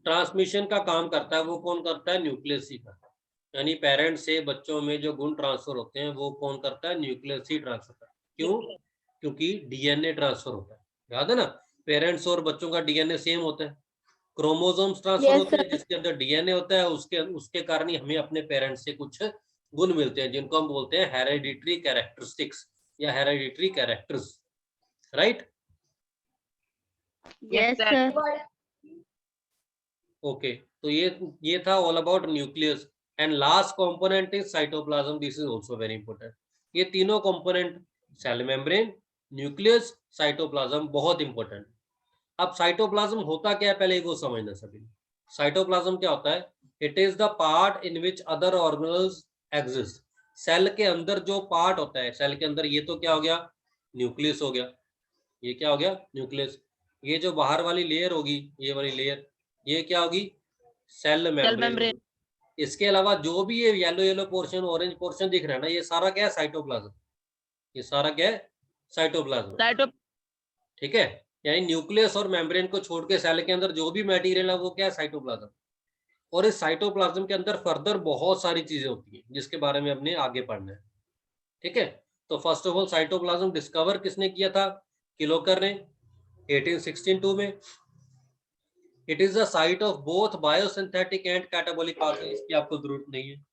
[SPEAKER 1] ट्रांसमिशन का काम करता है, वो कौन करता है? न्यूक्लियस ही करता है। यानी पेरेंट्स से बच्चों में जो गुण ट्रांसफर होते हैं वो कौन करता है? न्यूक्लियस ही ट्रांसफर करता है। क्यों? क्योंकि डीएनए ट्रांसफर होता है। याद है ना? पेरेंट्स और बच्चों का डीएनए सेम होता है। क्रोमोसोम्स ट्रांसफर
[SPEAKER 4] Yes,
[SPEAKER 1] होते
[SPEAKER 4] sir.
[SPEAKER 1] हैं, जिसके अंदर डीएनए होता है। उसके कारण ही हमें अपने पेरेंट्स से कुछ गुण मिलते हैं, जिनको हम बोलते हैं हेरिडिटरी कैरेक्टरिस्टिक्स या hereditary characters, right?
[SPEAKER 4] Yes, sir.
[SPEAKER 1] Okay, तो ये था all about nucleus. And last component is cytoplasm. This is also very important. ये तीनों component, cell membrane, nucleus, cytoplasm, बहुत इंपॉर्टेंट। अब साइटोप्लाज्म होता क्या है पहले वो समझना सभी। साइटोप्लाज्म क्या होता है? It is the part in which other organelles exist. Cell के अंदर जो पार्ट होता है, सेल के अंदर, ये तो क्या हो गया? न्यूक्लियस हो गया। ये क्या हो गया? न्यूक्लियस। ये जो बाहर वाली लेयर होगी, ये वाली लेयर, ये क्या होगी? Cell membrane.
[SPEAKER 3] मेम्ब्रेन।
[SPEAKER 1] इसके अलावा जो भी ये yellow yellow portion, orange portion दिख रहा है ना, ये सारा क्या है? साइटोप्लाज्म। ये सारा क्या है? साइटोप्लाज्म।
[SPEAKER 3] साइटो
[SPEAKER 1] ठीक है? यानी न्यूक्लियस और मेम्ब्रेन को छोड़ के सेल के अंदर जो भी मटेरियल है वो क्या है? साइटोप्लाज्म। और इस साइटोप्लाज्म के अंदर फर्दर बहुत सारी चीजें होती हैं जिसके बारे में हमने आगे पढ़ना है। ठीक है? तो first of all, cytoplasm discover किसने किया था? किलोकर ने 1862 में। It is the site of both biosynthetic and catabolic pathway. इसकी आपको जरूरत नहीं है।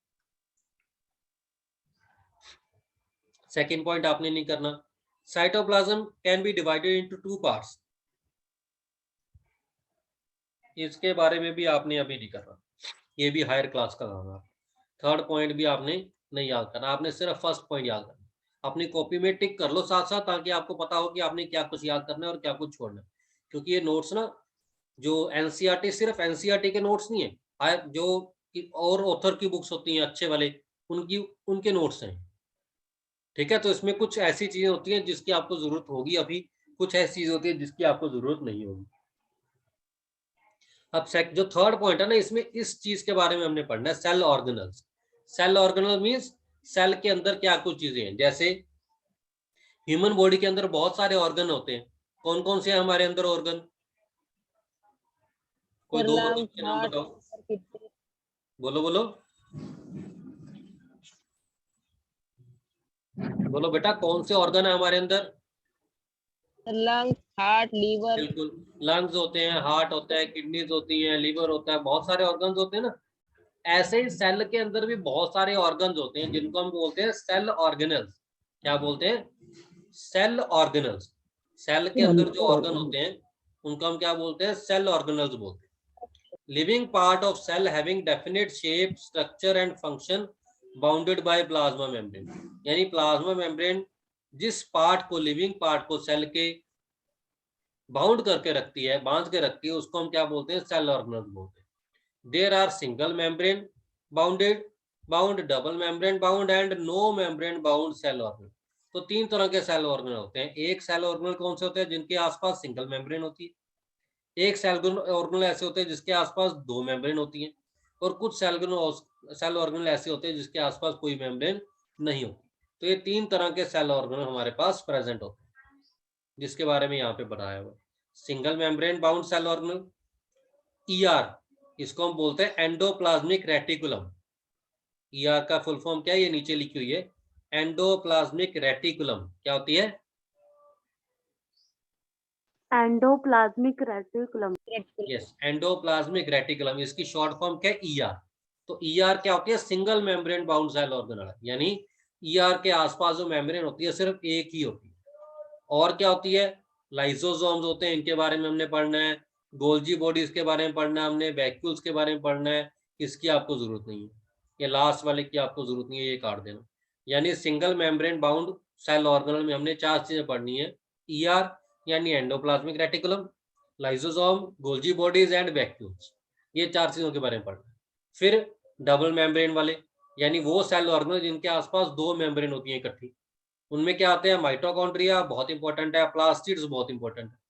[SPEAKER 1] सेकंड पॉइंट आपने नहीं करना। Cytoplasm can be divided into two parts. इसके बारे में भी आपने अभी नहीं करना, ये भी हायर क्लास का काम है। थर्ड पॉइंट भी आपने नहीं याद करना, आपने सिर्फ फर्स्ट पॉइंट याद करना। अपनी कॉपी में टिक कर लो साथ साथ, ताकि आपको पता हो कि आपने क्या कुछ याद करना है और क्या कुछ छोड़ना है। क्योंकि ये नोट्स ना, जो एनसीईआरटी, सिर्फ एनसीईआरटी के नोट्स नहीं है, जो और ऑथर की बुक्स होती हैं अच्छे वाले, उनके नोट्स हैं। ठीक है? तो इसमें कुछ ऐसी चीजें होती हैं जिसकी आपको जरूरत होगी अभी, कुछ ऐसी चीजें होती है जिसकी आपको जरूरत नहीं होगी। अब जो थर्ड पॉइंट है ना, इसमें इस चीज के बारे में हमने पढ़ना है, cell organelles. Cell organelle means cell के अंदर क्या कुछ चीजें हैं। जैसे ह्यूमन बॉडी के अंदर बहुत सारे ऑर्गन होते हैं। कौन कौन से हैं हमारे अंदर ऑर्गन? कोई दो ऑर्गन के नाम बताओ, बोलो बोलो। बोलो बेटा, कौन से ऑर्गन है हमारे अंदर?
[SPEAKER 3] Lung, heart, liver.
[SPEAKER 1] बिल्कुल, लंग्स होते हैं, हार्ट होता है, किडनीज होती हैं, लीवर होता है, बहुत सारे ऑर्गन्स होते हैं ना। ऐसे ही सेल के अंदर भी बहुत सारे ऑर्गन्स होते हैं जिनको हम बोलते हैं सेल ऑर्गेनल्स। क्या बोलते हैं? Cell organelles. सेल के अंदर जो ऑर्गन होते हैं उनको हम क्या बोलते हैं? सेल ऑर्गेनल्स बोलते हैं। Living part of cell having definite shape, structure and function bounded by plasma membrane. यानी प्लाज्मा मेम्ब्रेन जिस पार्ट को, लिविंग पार्ट को सेल के बाउंड करके रखती है, बांध के रखती है, उसको हम क्या बोलते हैं? सेल ऑर्गेनल्स बोलते हैं। There are single membrane bounded, bound, double membrane bound and no membrane bound cell organelle. तो 3 तरह के सेल ऑर्गेनल होते हैं। एक सेल ऑर्गेनल कौन से होते हैं? जिनके आसपास सिंगल मेम्ब्रेन होती है। एक सेल ऑर्गेनल ऐसे होते हैं जिसके आसपास 2 मेम्ब्रेन होती हैं, और कुछ सेल ऑर्गेनल ऐसे होते हैं जिसके आसपास कोई मेम्ब्रेन नहीं होती। तो ये 3 तरह के सेल ऑर्गेनल हमारे पास प्रेजेंट होते हैं, जिसके बारे में यहाँ पे बताया हुआ। Single membrane bound cell organelle, ER, इसको हम बोलते हैं एंडोप्लाज्मिक रेटिकुलम। ईआर का फुल फॉर्म क्या है? ये नीचे लिखी हुई है, एंडोप्लाज्मिक रेटिकुलम। क्या होती है?
[SPEAKER 4] Endoplasmic reticulum.
[SPEAKER 1] Yes, endoplasmic reticulum, इसकी शॉर्ट फॉर्म क्या है? ईआर। तो ईआर क्या होती है? Single membrane bound cell organelle. यानी ईआर के आसपास जो मेम्ब्रेन होती है सिर्फ एक ही होती है। और क्या होती है? लाइसोसोम्स होते हैं, इनके बारे में हमने पढ़ना है। गोल्जी बॉडीज के बारे में पढ़ना है हमने, वैक्यूल्स के बारे में पढ़ना है। इसकी आपको जरूरत नहीं है, ये लास्ट वाले की आपको जरूरत नहीं है, ये काट देना। यानी single membrane bound cell organelle में हमने 4 चीजें पढ़नी है। ईआर यानी endoplasmic reticulum, lysosome, Golgi bodies and vacuoles, ये 4 चीजों के बारे में पढ़ना है। फिर डबल मेम्ब्रेन वाले, यानी वो सेल ऑर्गेनल जिनके आसपास 2 मेम्ब्रेन होती है इकट्ठी। उनमें क्या आते हैं? माइटोकॉन्ड्रिया बहुत इंपॉर्टेंट है, प्लास्टिड्स बहुत इंपॉर्टेंट है।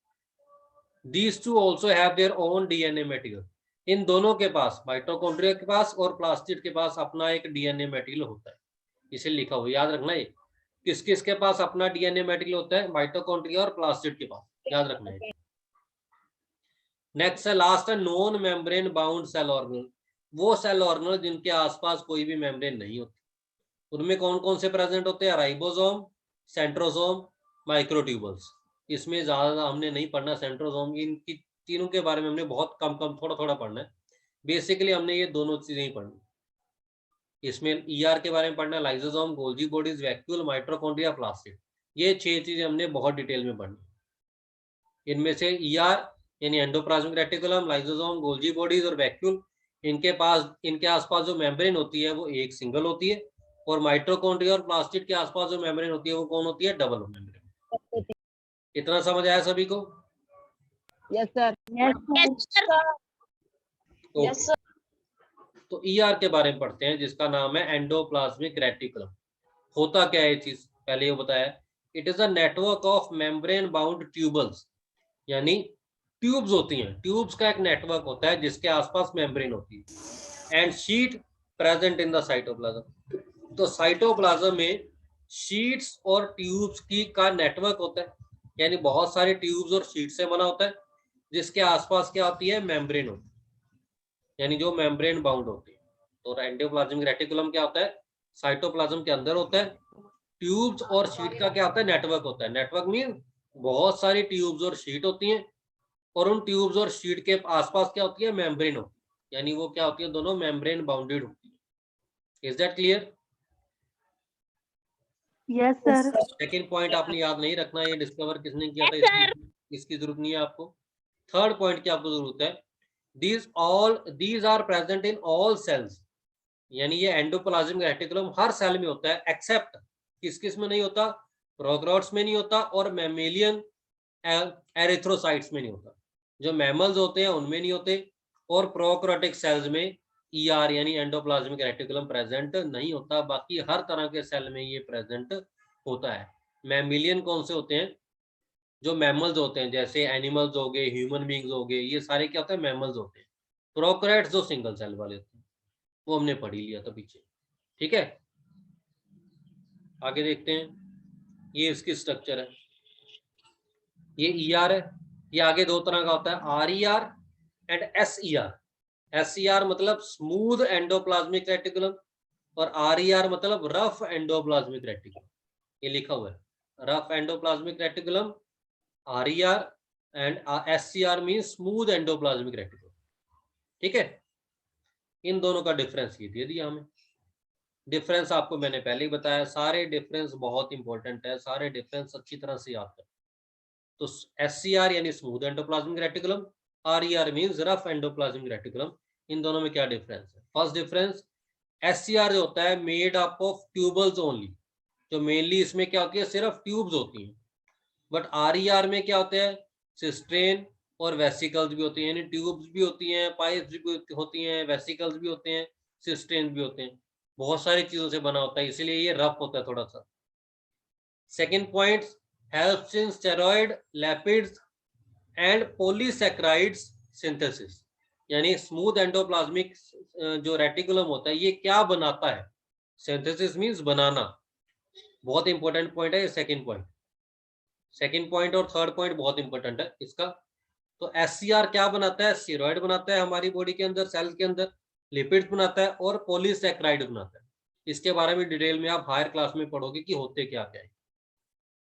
[SPEAKER 1] These two also have their own DNA material. इन दोनों के पास, माइटोकॉन्ड्रिया के पास और प्लास्टिड के पास, अपना एक डीएनए मटेरियल होता है। इसे लिखा हुआ याद रखना है। किस किस के पास अपना डीएनए मटेरियल होता है? माइटोकॉन्ड्रिया और प्लास्टिड के पास, याद रखना है। नेक्स्ट है, लास्ट है, non membrane bound cell organelle. वो सेल ऑर्गेनल जिनके आसपास कोई भी मेम्ब्रेन नहीं होती। उनमें कौन कौन से प्रेजेंट होते हैं? Ribosome, centrosome, microtubules. इसमें ज्यादा हमने नहीं पढ़ना सेंट्रोसोम, इनकी तीनों के बारे में हमने बहुत कम कम थोड़ा थोड़ा पढ़ना है। बेसिकली हमने ये दोनों चीजें ही पढ़नी। इसमें ईआर के बारे में पढ़ना, lysosome, Golgi bodies, vacuole, mitochondria, plastid, ये 6 चीजें हमने बहुत डिटेल में पढ़नी। इनमें से ईआर यानी endoplasmic reticulum, lysosome, Golgi bodies और वैक्यूल, इनके आसपास जो मेम्ब्रेन होती है वो एक सिंगल होती है, और माइटोकॉन्ड्रिया और प्लास्टिड के आसपास जो मेम्ब्रेन होती है वो कौन होती है? Double membrane. इतना समझ आया सभी को?
[SPEAKER 3] Yes sir.
[SPEAKER 2] Yes sir.
[SPEAKER 1] तो ईआर के बारे में पढ़ते हैं, जिसका नाम है एंडोप्लाज्मिक रेटिकुलम। होता क्या है ये चीज? पहले ये बताया, it is a network of membrane bound tubules. यानी ट्यूब्स होती हैं, ट्यूब्स का एक नेटवर्क होता है जिसके आसपास मेम्ब्रेन होती है, and sheet present in the cytoplasm. तो साइटोप्लाज्म में शीट्स और ट्यूब्स की का नेटवर्क होता है, यानी बहुत सारे ट्यूब्स और शीट से बना होता है, जिसके आसपास क्या होती है? मेम्ब्रेन होती है, यानी जो मेम्ब्रेन बाउंड होती है। तो एंडोप्लाज्मिक रेटिकुलम क्या होता है? साइटोप्लाज्म के अंदर होता है। ट्यूब्स और शीट का क्या होता है? नेटवर्क होता है। नेटवर्क मीन बहुत सारी ट्यूब्स और शीट होती हैं, और उन ट्यूब्स और शीट के आसपास क्या होती है? मेम्ब्रेन होती है, यानी वो क्या होती है? दोनों मेम्ब्रेन बाउंडेड होती है। Is that clear?
[SPEAKER 4] Yes sir.
[SPEAKER 1] Second point आपने याद नहीं रखना, ये डिस्कवर किसने किया था, इसकी जरूरत नहीं है आपको। थर्ड पॉइंट की आपको जरूरत है, these are present in all cells। यानी ये एंडोप्लाज्मिक रेटिकुलम हर सेल में होता है, एक्सेप्ट किस किस में नहीं होता? प्रोकैरियोट्स में नहीं होता, और मैमेलियन एरिथ्रोसाइट्स में नहीं होता। जो मैमल्स होते हैं उनमें नहीं होते, और प्रोकैरियोटिक सेल्स में ईआर यानी एंडोप्लाज्मिक रेटिकुलम प्रेजेंट नहीं होता। बाकी हर तरह के सेल में ये प्रेजेंट होता है। मैमेलियन कौन से होते हैं? जो मैमल्स होते हैं, जैसे एनिमल्स हो गए, ह्यूमन बींग्स हो गए, ये सारे क्या होते हैं? मैमल्स होते हैं। प्रोकैरियोट्स जो सिंगल सेल वाले होते हैं, वो हमने पढ़ ही लिया था पीछे। ठीक है, आगे देखते हैं। ये इसकी स्ट्रक्चर है, ये ईआर है। ये आगे 2 तरह का होता है, आरईआर एंड एसईआर। एसईआर मतलब स्मूथ एंडोप्लाज्मिक रेटिकुलम, और आरईआर मतलब रफ एंडोप्लाज्मिक रेटिकुलम। ये लिखा हुआ है, rough endoplasmic reticulum, RER and SCR mean smooth endoplasmic reticulum. ठीक है, इन दोनों का डिफरेंस ये दे दिया हमें। डिफरेंस आपको मैंने पहले ही बताया, सारे डिफरेंस बहुत इंपॉर्टेंट है, सारे डिफरेंस अच्छी तरह से याद करें। तो SCR यानी smooth endoplasmic reticulum, RER means rough endoplasmic reticulum. इन दोनों में क्या डिफरेंस है? फर्स्ट डिफरेंस, SCR जो होता है made up of tubules only, जो मेनली इसमें क्या होती है, सिर्फ ट्यूब्स होती हैं। बट RER में क्या होते हैं, सिस्ट्रेन और वेसिकल्स भी होती हैं, यानी ट्यूब्स भी होती हैं, पाइप्स भी होती हैं, वेसिकल्स भी होते हैं, सिस्ट्रेन भी होते हैं, बहुत सारी चीजों से बना होता है, इसलिए ये रफ होता है थोड़ा सा। Second point, helps in steroid, lipids and polysaccharides synthesis, यानी स्मूथ एंडोप्लाज्मिक जो रेटिकुलम होता है ये क्या बनाता है, सिंथेसिस मींस बनाना। बहुत इंपॉर्टेंट पॉइंट है ये सेकंड पॉइंट। सेकंड पॉइंट और थर्ड पॉइंट बहुत इंपॉर्टेंट है इसका। तो SCR क्या बनाता है, स्टेरॉइड बनाता है हमारी बॉडी के अंदर, सेल के अंदर, लिपिड्स बनाता है और पॉलीसैकेराइड बनाता है। इसके बारे में डिटेल में आप हायर क्लास में पढ़ोगे कि होते क्या क्या है।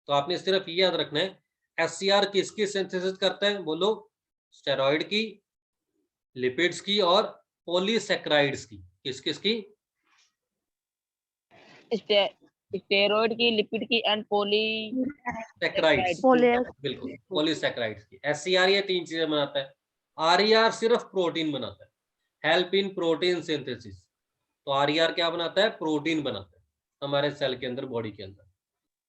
[SPEAKER 1] तो आपने सिर्फ ये याद रखना है, SCR किसकी सिंथेसिस करता है, बोलो, स्टेरॉइड की, लिपिड्स की और पॉलीसैकेराइड्स की। किस किस की?
[SPEAKER 3] स्टेरॉइड की, लिपिड की एंड
[SPEAKER 1] सैकेराइड्स, बिल्कुल, पॉलीसैकेराइड्स की। SCR ये तीन चीजें बनाता है। RER सिर्फ प्रोटीन बनाता है, हेल्प इन प्रोटीन सिंथेसिस। तो RER क्या बनाता है, प्रोटीन बनाता है हमारे सेल के अंदर, बॉडी के अंदर।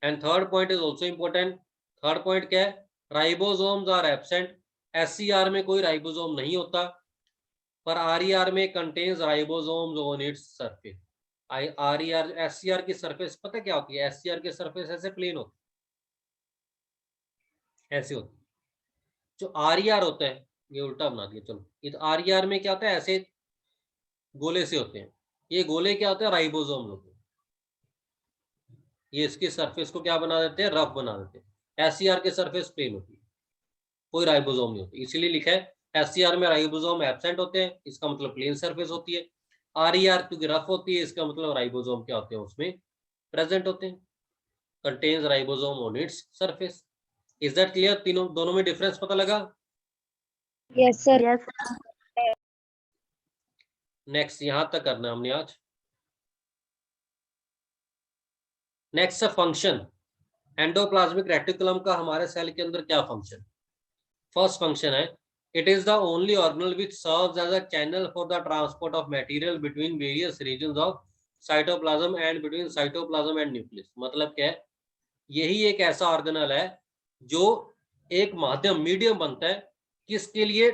[SPEAKER 1] And third point is also important. Third point क्या है, राइबोसोम्स आर एब्सेंट। SCR में कोई राइबोसोम नहीं होता, पर RER में contains ribosomes on its surface. RER SCR की सरफेस पता क्या होती है, SCR की सरफेस ऐसे प्लेन होती है, ऐसे होती है। जो RER होता है, ये उल्टा बना दिया, चलो, ये RER में क्या होता है, ऐसे गोले से होते हैं, ये गोले क्या होते हैं, राइबोसोम होते हैं। ये इसकी सरफेस को क्या बना देते हैं, रफ बना देते हैं। SCR की सरफेस प्लेन होती है, कोई राइबोसोम नहीं होती, इसीलिए लिखा है SCR में राइबोसोम एब्सेंट होते हैं, इसका मतलब प्लेन सरफेस होती है। RER क्योंकि रफ होती है, इसका मतलब राइबोसोम क्या होते हैं, उसमें प्रेजेंट होते हैं, contains ribosome on its surface. Is that clear? तीनों दोनों में डिफरेंस पता लगा?
[SPEAKER 2] Yes sir.
[SPEAKER 4] यस
[SPEAKER 1] नेक्स्ट यहां तक करना हमने आज। नेक्स्ट फंक्शन, एंडोप्लाज्मिक रेटिकुलम का हमारे सेल के अंदर क्या फंक्शन? फर्स्ट फंक्शन है, it is the only organelle which serves as a channel for the transport of material between various regions of cytoplasm and between cytoplasm and nucleus. मतलब क्या है, यही एक ऐसा ऑर्गेनल है जो एक माध्यम, मीडियम बनता है, किसके लिए,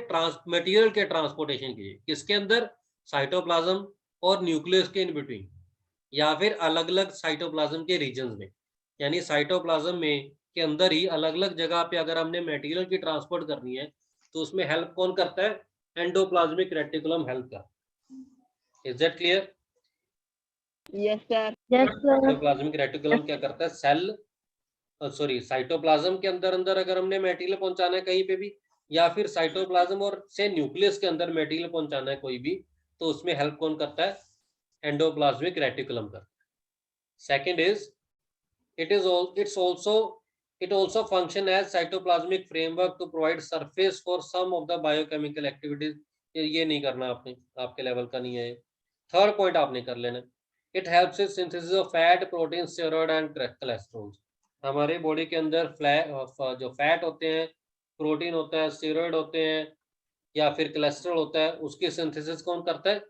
[SPEAKER 1] मटेरियल के ट्रांसपोर्टेशन के लिए, किसके अंदर, साइटोप्लाज्म और न्यूक्लियस के इन बिटवीन, या फिर अलग अलग साइटोप्लाज्म के रीजन्स में। यानी साइटोप्लाज्म में के अंदर ही अलग अलग जगह पे अगर हमने मटेरियल की ट्रांसपोर्ट करनी है तो उसमें हेल्प कौन करता है, एंडोप्लाज्मिक रेटिकुलम हेल्प करता है। Is that clear?
[SPEAKER 3] Yes sir.
[SPEAKER 1] Endoplasmic reticulum क्या करता है, सेल सॉरी साइटोप्लाज्म के अंदर अगर हमने मटेरियल पहुंचाना है कहीं पे भी, या फिर साइटोप्लाज्म और से न्यूक्लियस के अंदर मटेरियल पहुंचाना है कोई भी, तो उसमें हेल्प कौन करता है, एंडोप्लाज्मिक रेटिकुलम करता है। Second is, it also function as cytoplasmic framework to provide surface for some of the biochemical activities। ये नहीं करना आपने, आपके लेवल का नहीं है। थर्ड पॉइंट आपने कर लेना, it helps in synthesis of fat, protein, steroid and cholesterol. हमारे बॉडी के अंदर जो फैट होते हैं, प्रोटीन होता है, स्टेरॉइड होते हैं या फिर कोलेस्ट्रॉल होता है, उसकी सिंथेसिस कौन करता है,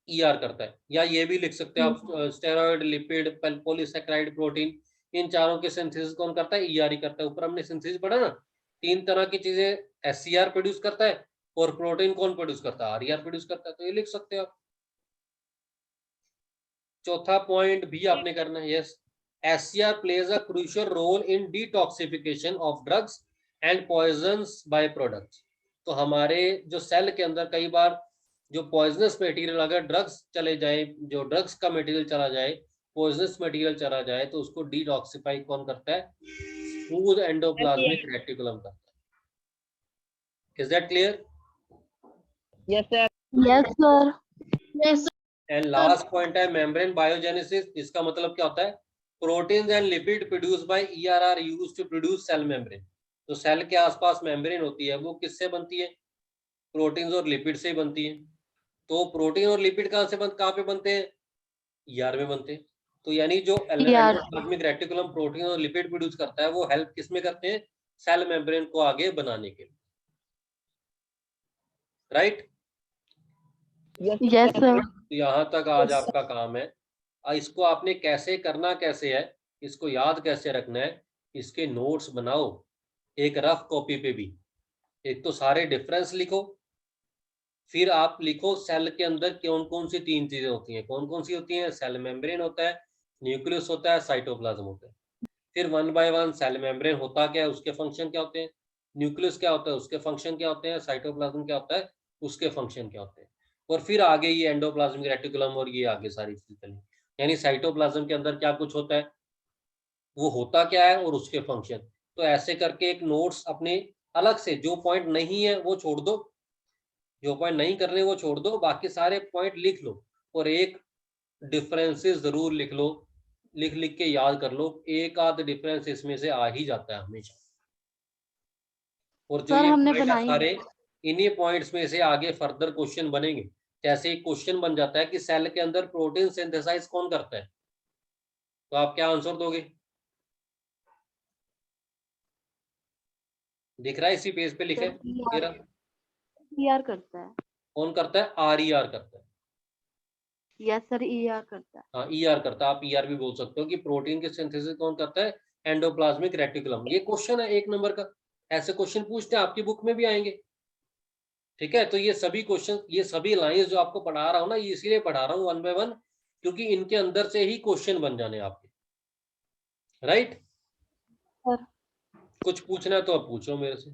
[SPEAKER 1] ER करता है। या ये भी लिख सकते हैं आप, स्टेरॉइड, लिपिड, पॉलीसैकेराइड, प्रोटीन, इन चारों के सिंथेसिस कौन करता है, ER ही करता है। ऊपर हमने सिंथेसिस पढ़ा ना, तीन तरह की चीजें SCR प्रोड्यूस करता है और प्रोटीन कौन प्रोड्यूस करता है, RER प्रोड्यूस करता है, तो ये लिख सकते हो आप। चौथा पॉइंट भी आपने करना है, yes, SCR plays a crucial role in detoxification of drugs and poisons by products. तो हमारे जो सेल के अंदर कई बार जो पॉइजनस मटेरियल, अगर ड्रग्स चले जाए, जो ड्रग्स का मटेरियल चला जाए, पॉइजनस मटेरियल चला जाए, तो उसको डिटॉक्सिफाई कौन करता है, स्मूथ एंडोप्लाज्मिक रेटिकुलम करता है। Is that clear?
[SPEAKER 3] Yes sir.
[SPEAKER 4] Yes sir.
[SPEAKER 2] Yes
[SPEAKER 1] and last point है मेम्ब्रेन बायोजेनेसिस। इसका मतलब क्या होता है, proteins and lipid produce by ER are used to produce cell membrane. तो सेल के आसपास मेम्ब्रेन होती है वो किससे बनती है? प्रोटीन्स और लिपिड से बनती है। तो प्रोटीन और लिपिड कहाँ पे बनते हैं? ईआर में बनते हैं। तो यानी जो एंडोप्लाज्मिक रेटिकुलम प्रोटीन और लिपिड प्रोड्यूस करता है वो हेल्प किस में करते हैं? सेल मेम्ब्रेन को आगे बनाने के लिए, राइट?
[SPEAKER 4] Yes sir.
[SPEAKER 1] तो यहाँ तक आज आपका काम है। इसको आपने कैसे करना कैसे है, इसको याद कैसे रखना है, इसके नोट्स बनाओ एक रफ कॉपी पे भी। एक तो सारे डिफरेंस लिखो, फिर आप लिखो सेल के अंदर कौन कौन सी 3 चीजें होती हैं। कौन कौन सी होती हैं? सेल मेम्ब्रेन होता है, न्यूक्लियस होता है, साइटोप्लाज्म होता है। फिर 1 बाय 1 सेल मेम्ब्रेन होता क्या है, उसके फंक्शन क्या होते हैं, न्यूक्लियस क्या होता है, उसके फंक्शन क्या होते हैं, साइटोप्लाज्म क्या होता है, उसके फंक्शन क्या होते हैं। और फिर आगे ये एंडोप्लाज्मिक रेटिकुलम और ये आगे सारी चीजें, यानी साइटोप्लाज्म के अंदर क्या कुछ होता है, वो होता क्या है और उसके फंक्शन। तो ऐसे करके एक नोट्स अपने अलग से, जो पॉइंट नहीं है वो छोड़ दो, जो पॉइंट नहीं करने वो छोड़ दो, बाकी सारे पॉइंट लिख लो और एक डिफरेंसेस जरूर लिख लो, लिख लिख के याद कर लो। एक आध डिफरेंस इसमें से आ ही जाता है हमेशा। और जो
[SPEAKER 4] सर
[SPEAKER 1] ये
[SPEAKER 4] हमने
[SPEAKER 1] पॉइंट
[SPEAKER 4] बनाई
[SPEAKER 1] सारे, इन्हीं पॉइंट्स में से आगे फर्दर क्वेश्चन बनेंगे। जैसे एक क्वेश्चन बन जाता है कि सेल के अंदर प्रोटीन सिंथेसाइज कौन करता है, तो आप क्या आंसर दोगे? दिख रहा है इसी पेज पे लिखे मेरा?
[SPEAKER 4] ईआर करता है।
[SPEAKER 1] कौन करता है? आर करता है।
[SPEAKER 4] यस सर, ईआर करता है।
[SPEAKER 1] हाँ ईआर करता है, आप ईआर भी बोल सकते हो कि प्रोटीन के सिंथेसिस कौन करता है? Endoplasmic reticulum. ये क्वेश्चन है 1 नंबर का, ऐसे क्वेश्चन पूछते हैं, आपकी बुक में भी आएंगे। ठीक है, तो ये सभी क्वेश्चन, ये सभी लाइंस जो आपको पढ़ा रहा हूँ ना, ये इसीलिए पढ़ा रहा हूँ 1 बाय 1, क्योंकि इनके अंदर से ही क्वेश्चन बन जाने आपके, राइट?
[SPEAKER 4] सर
[SPEAKER 1] कुछ पूछना है तो आप पूछो मेरे से।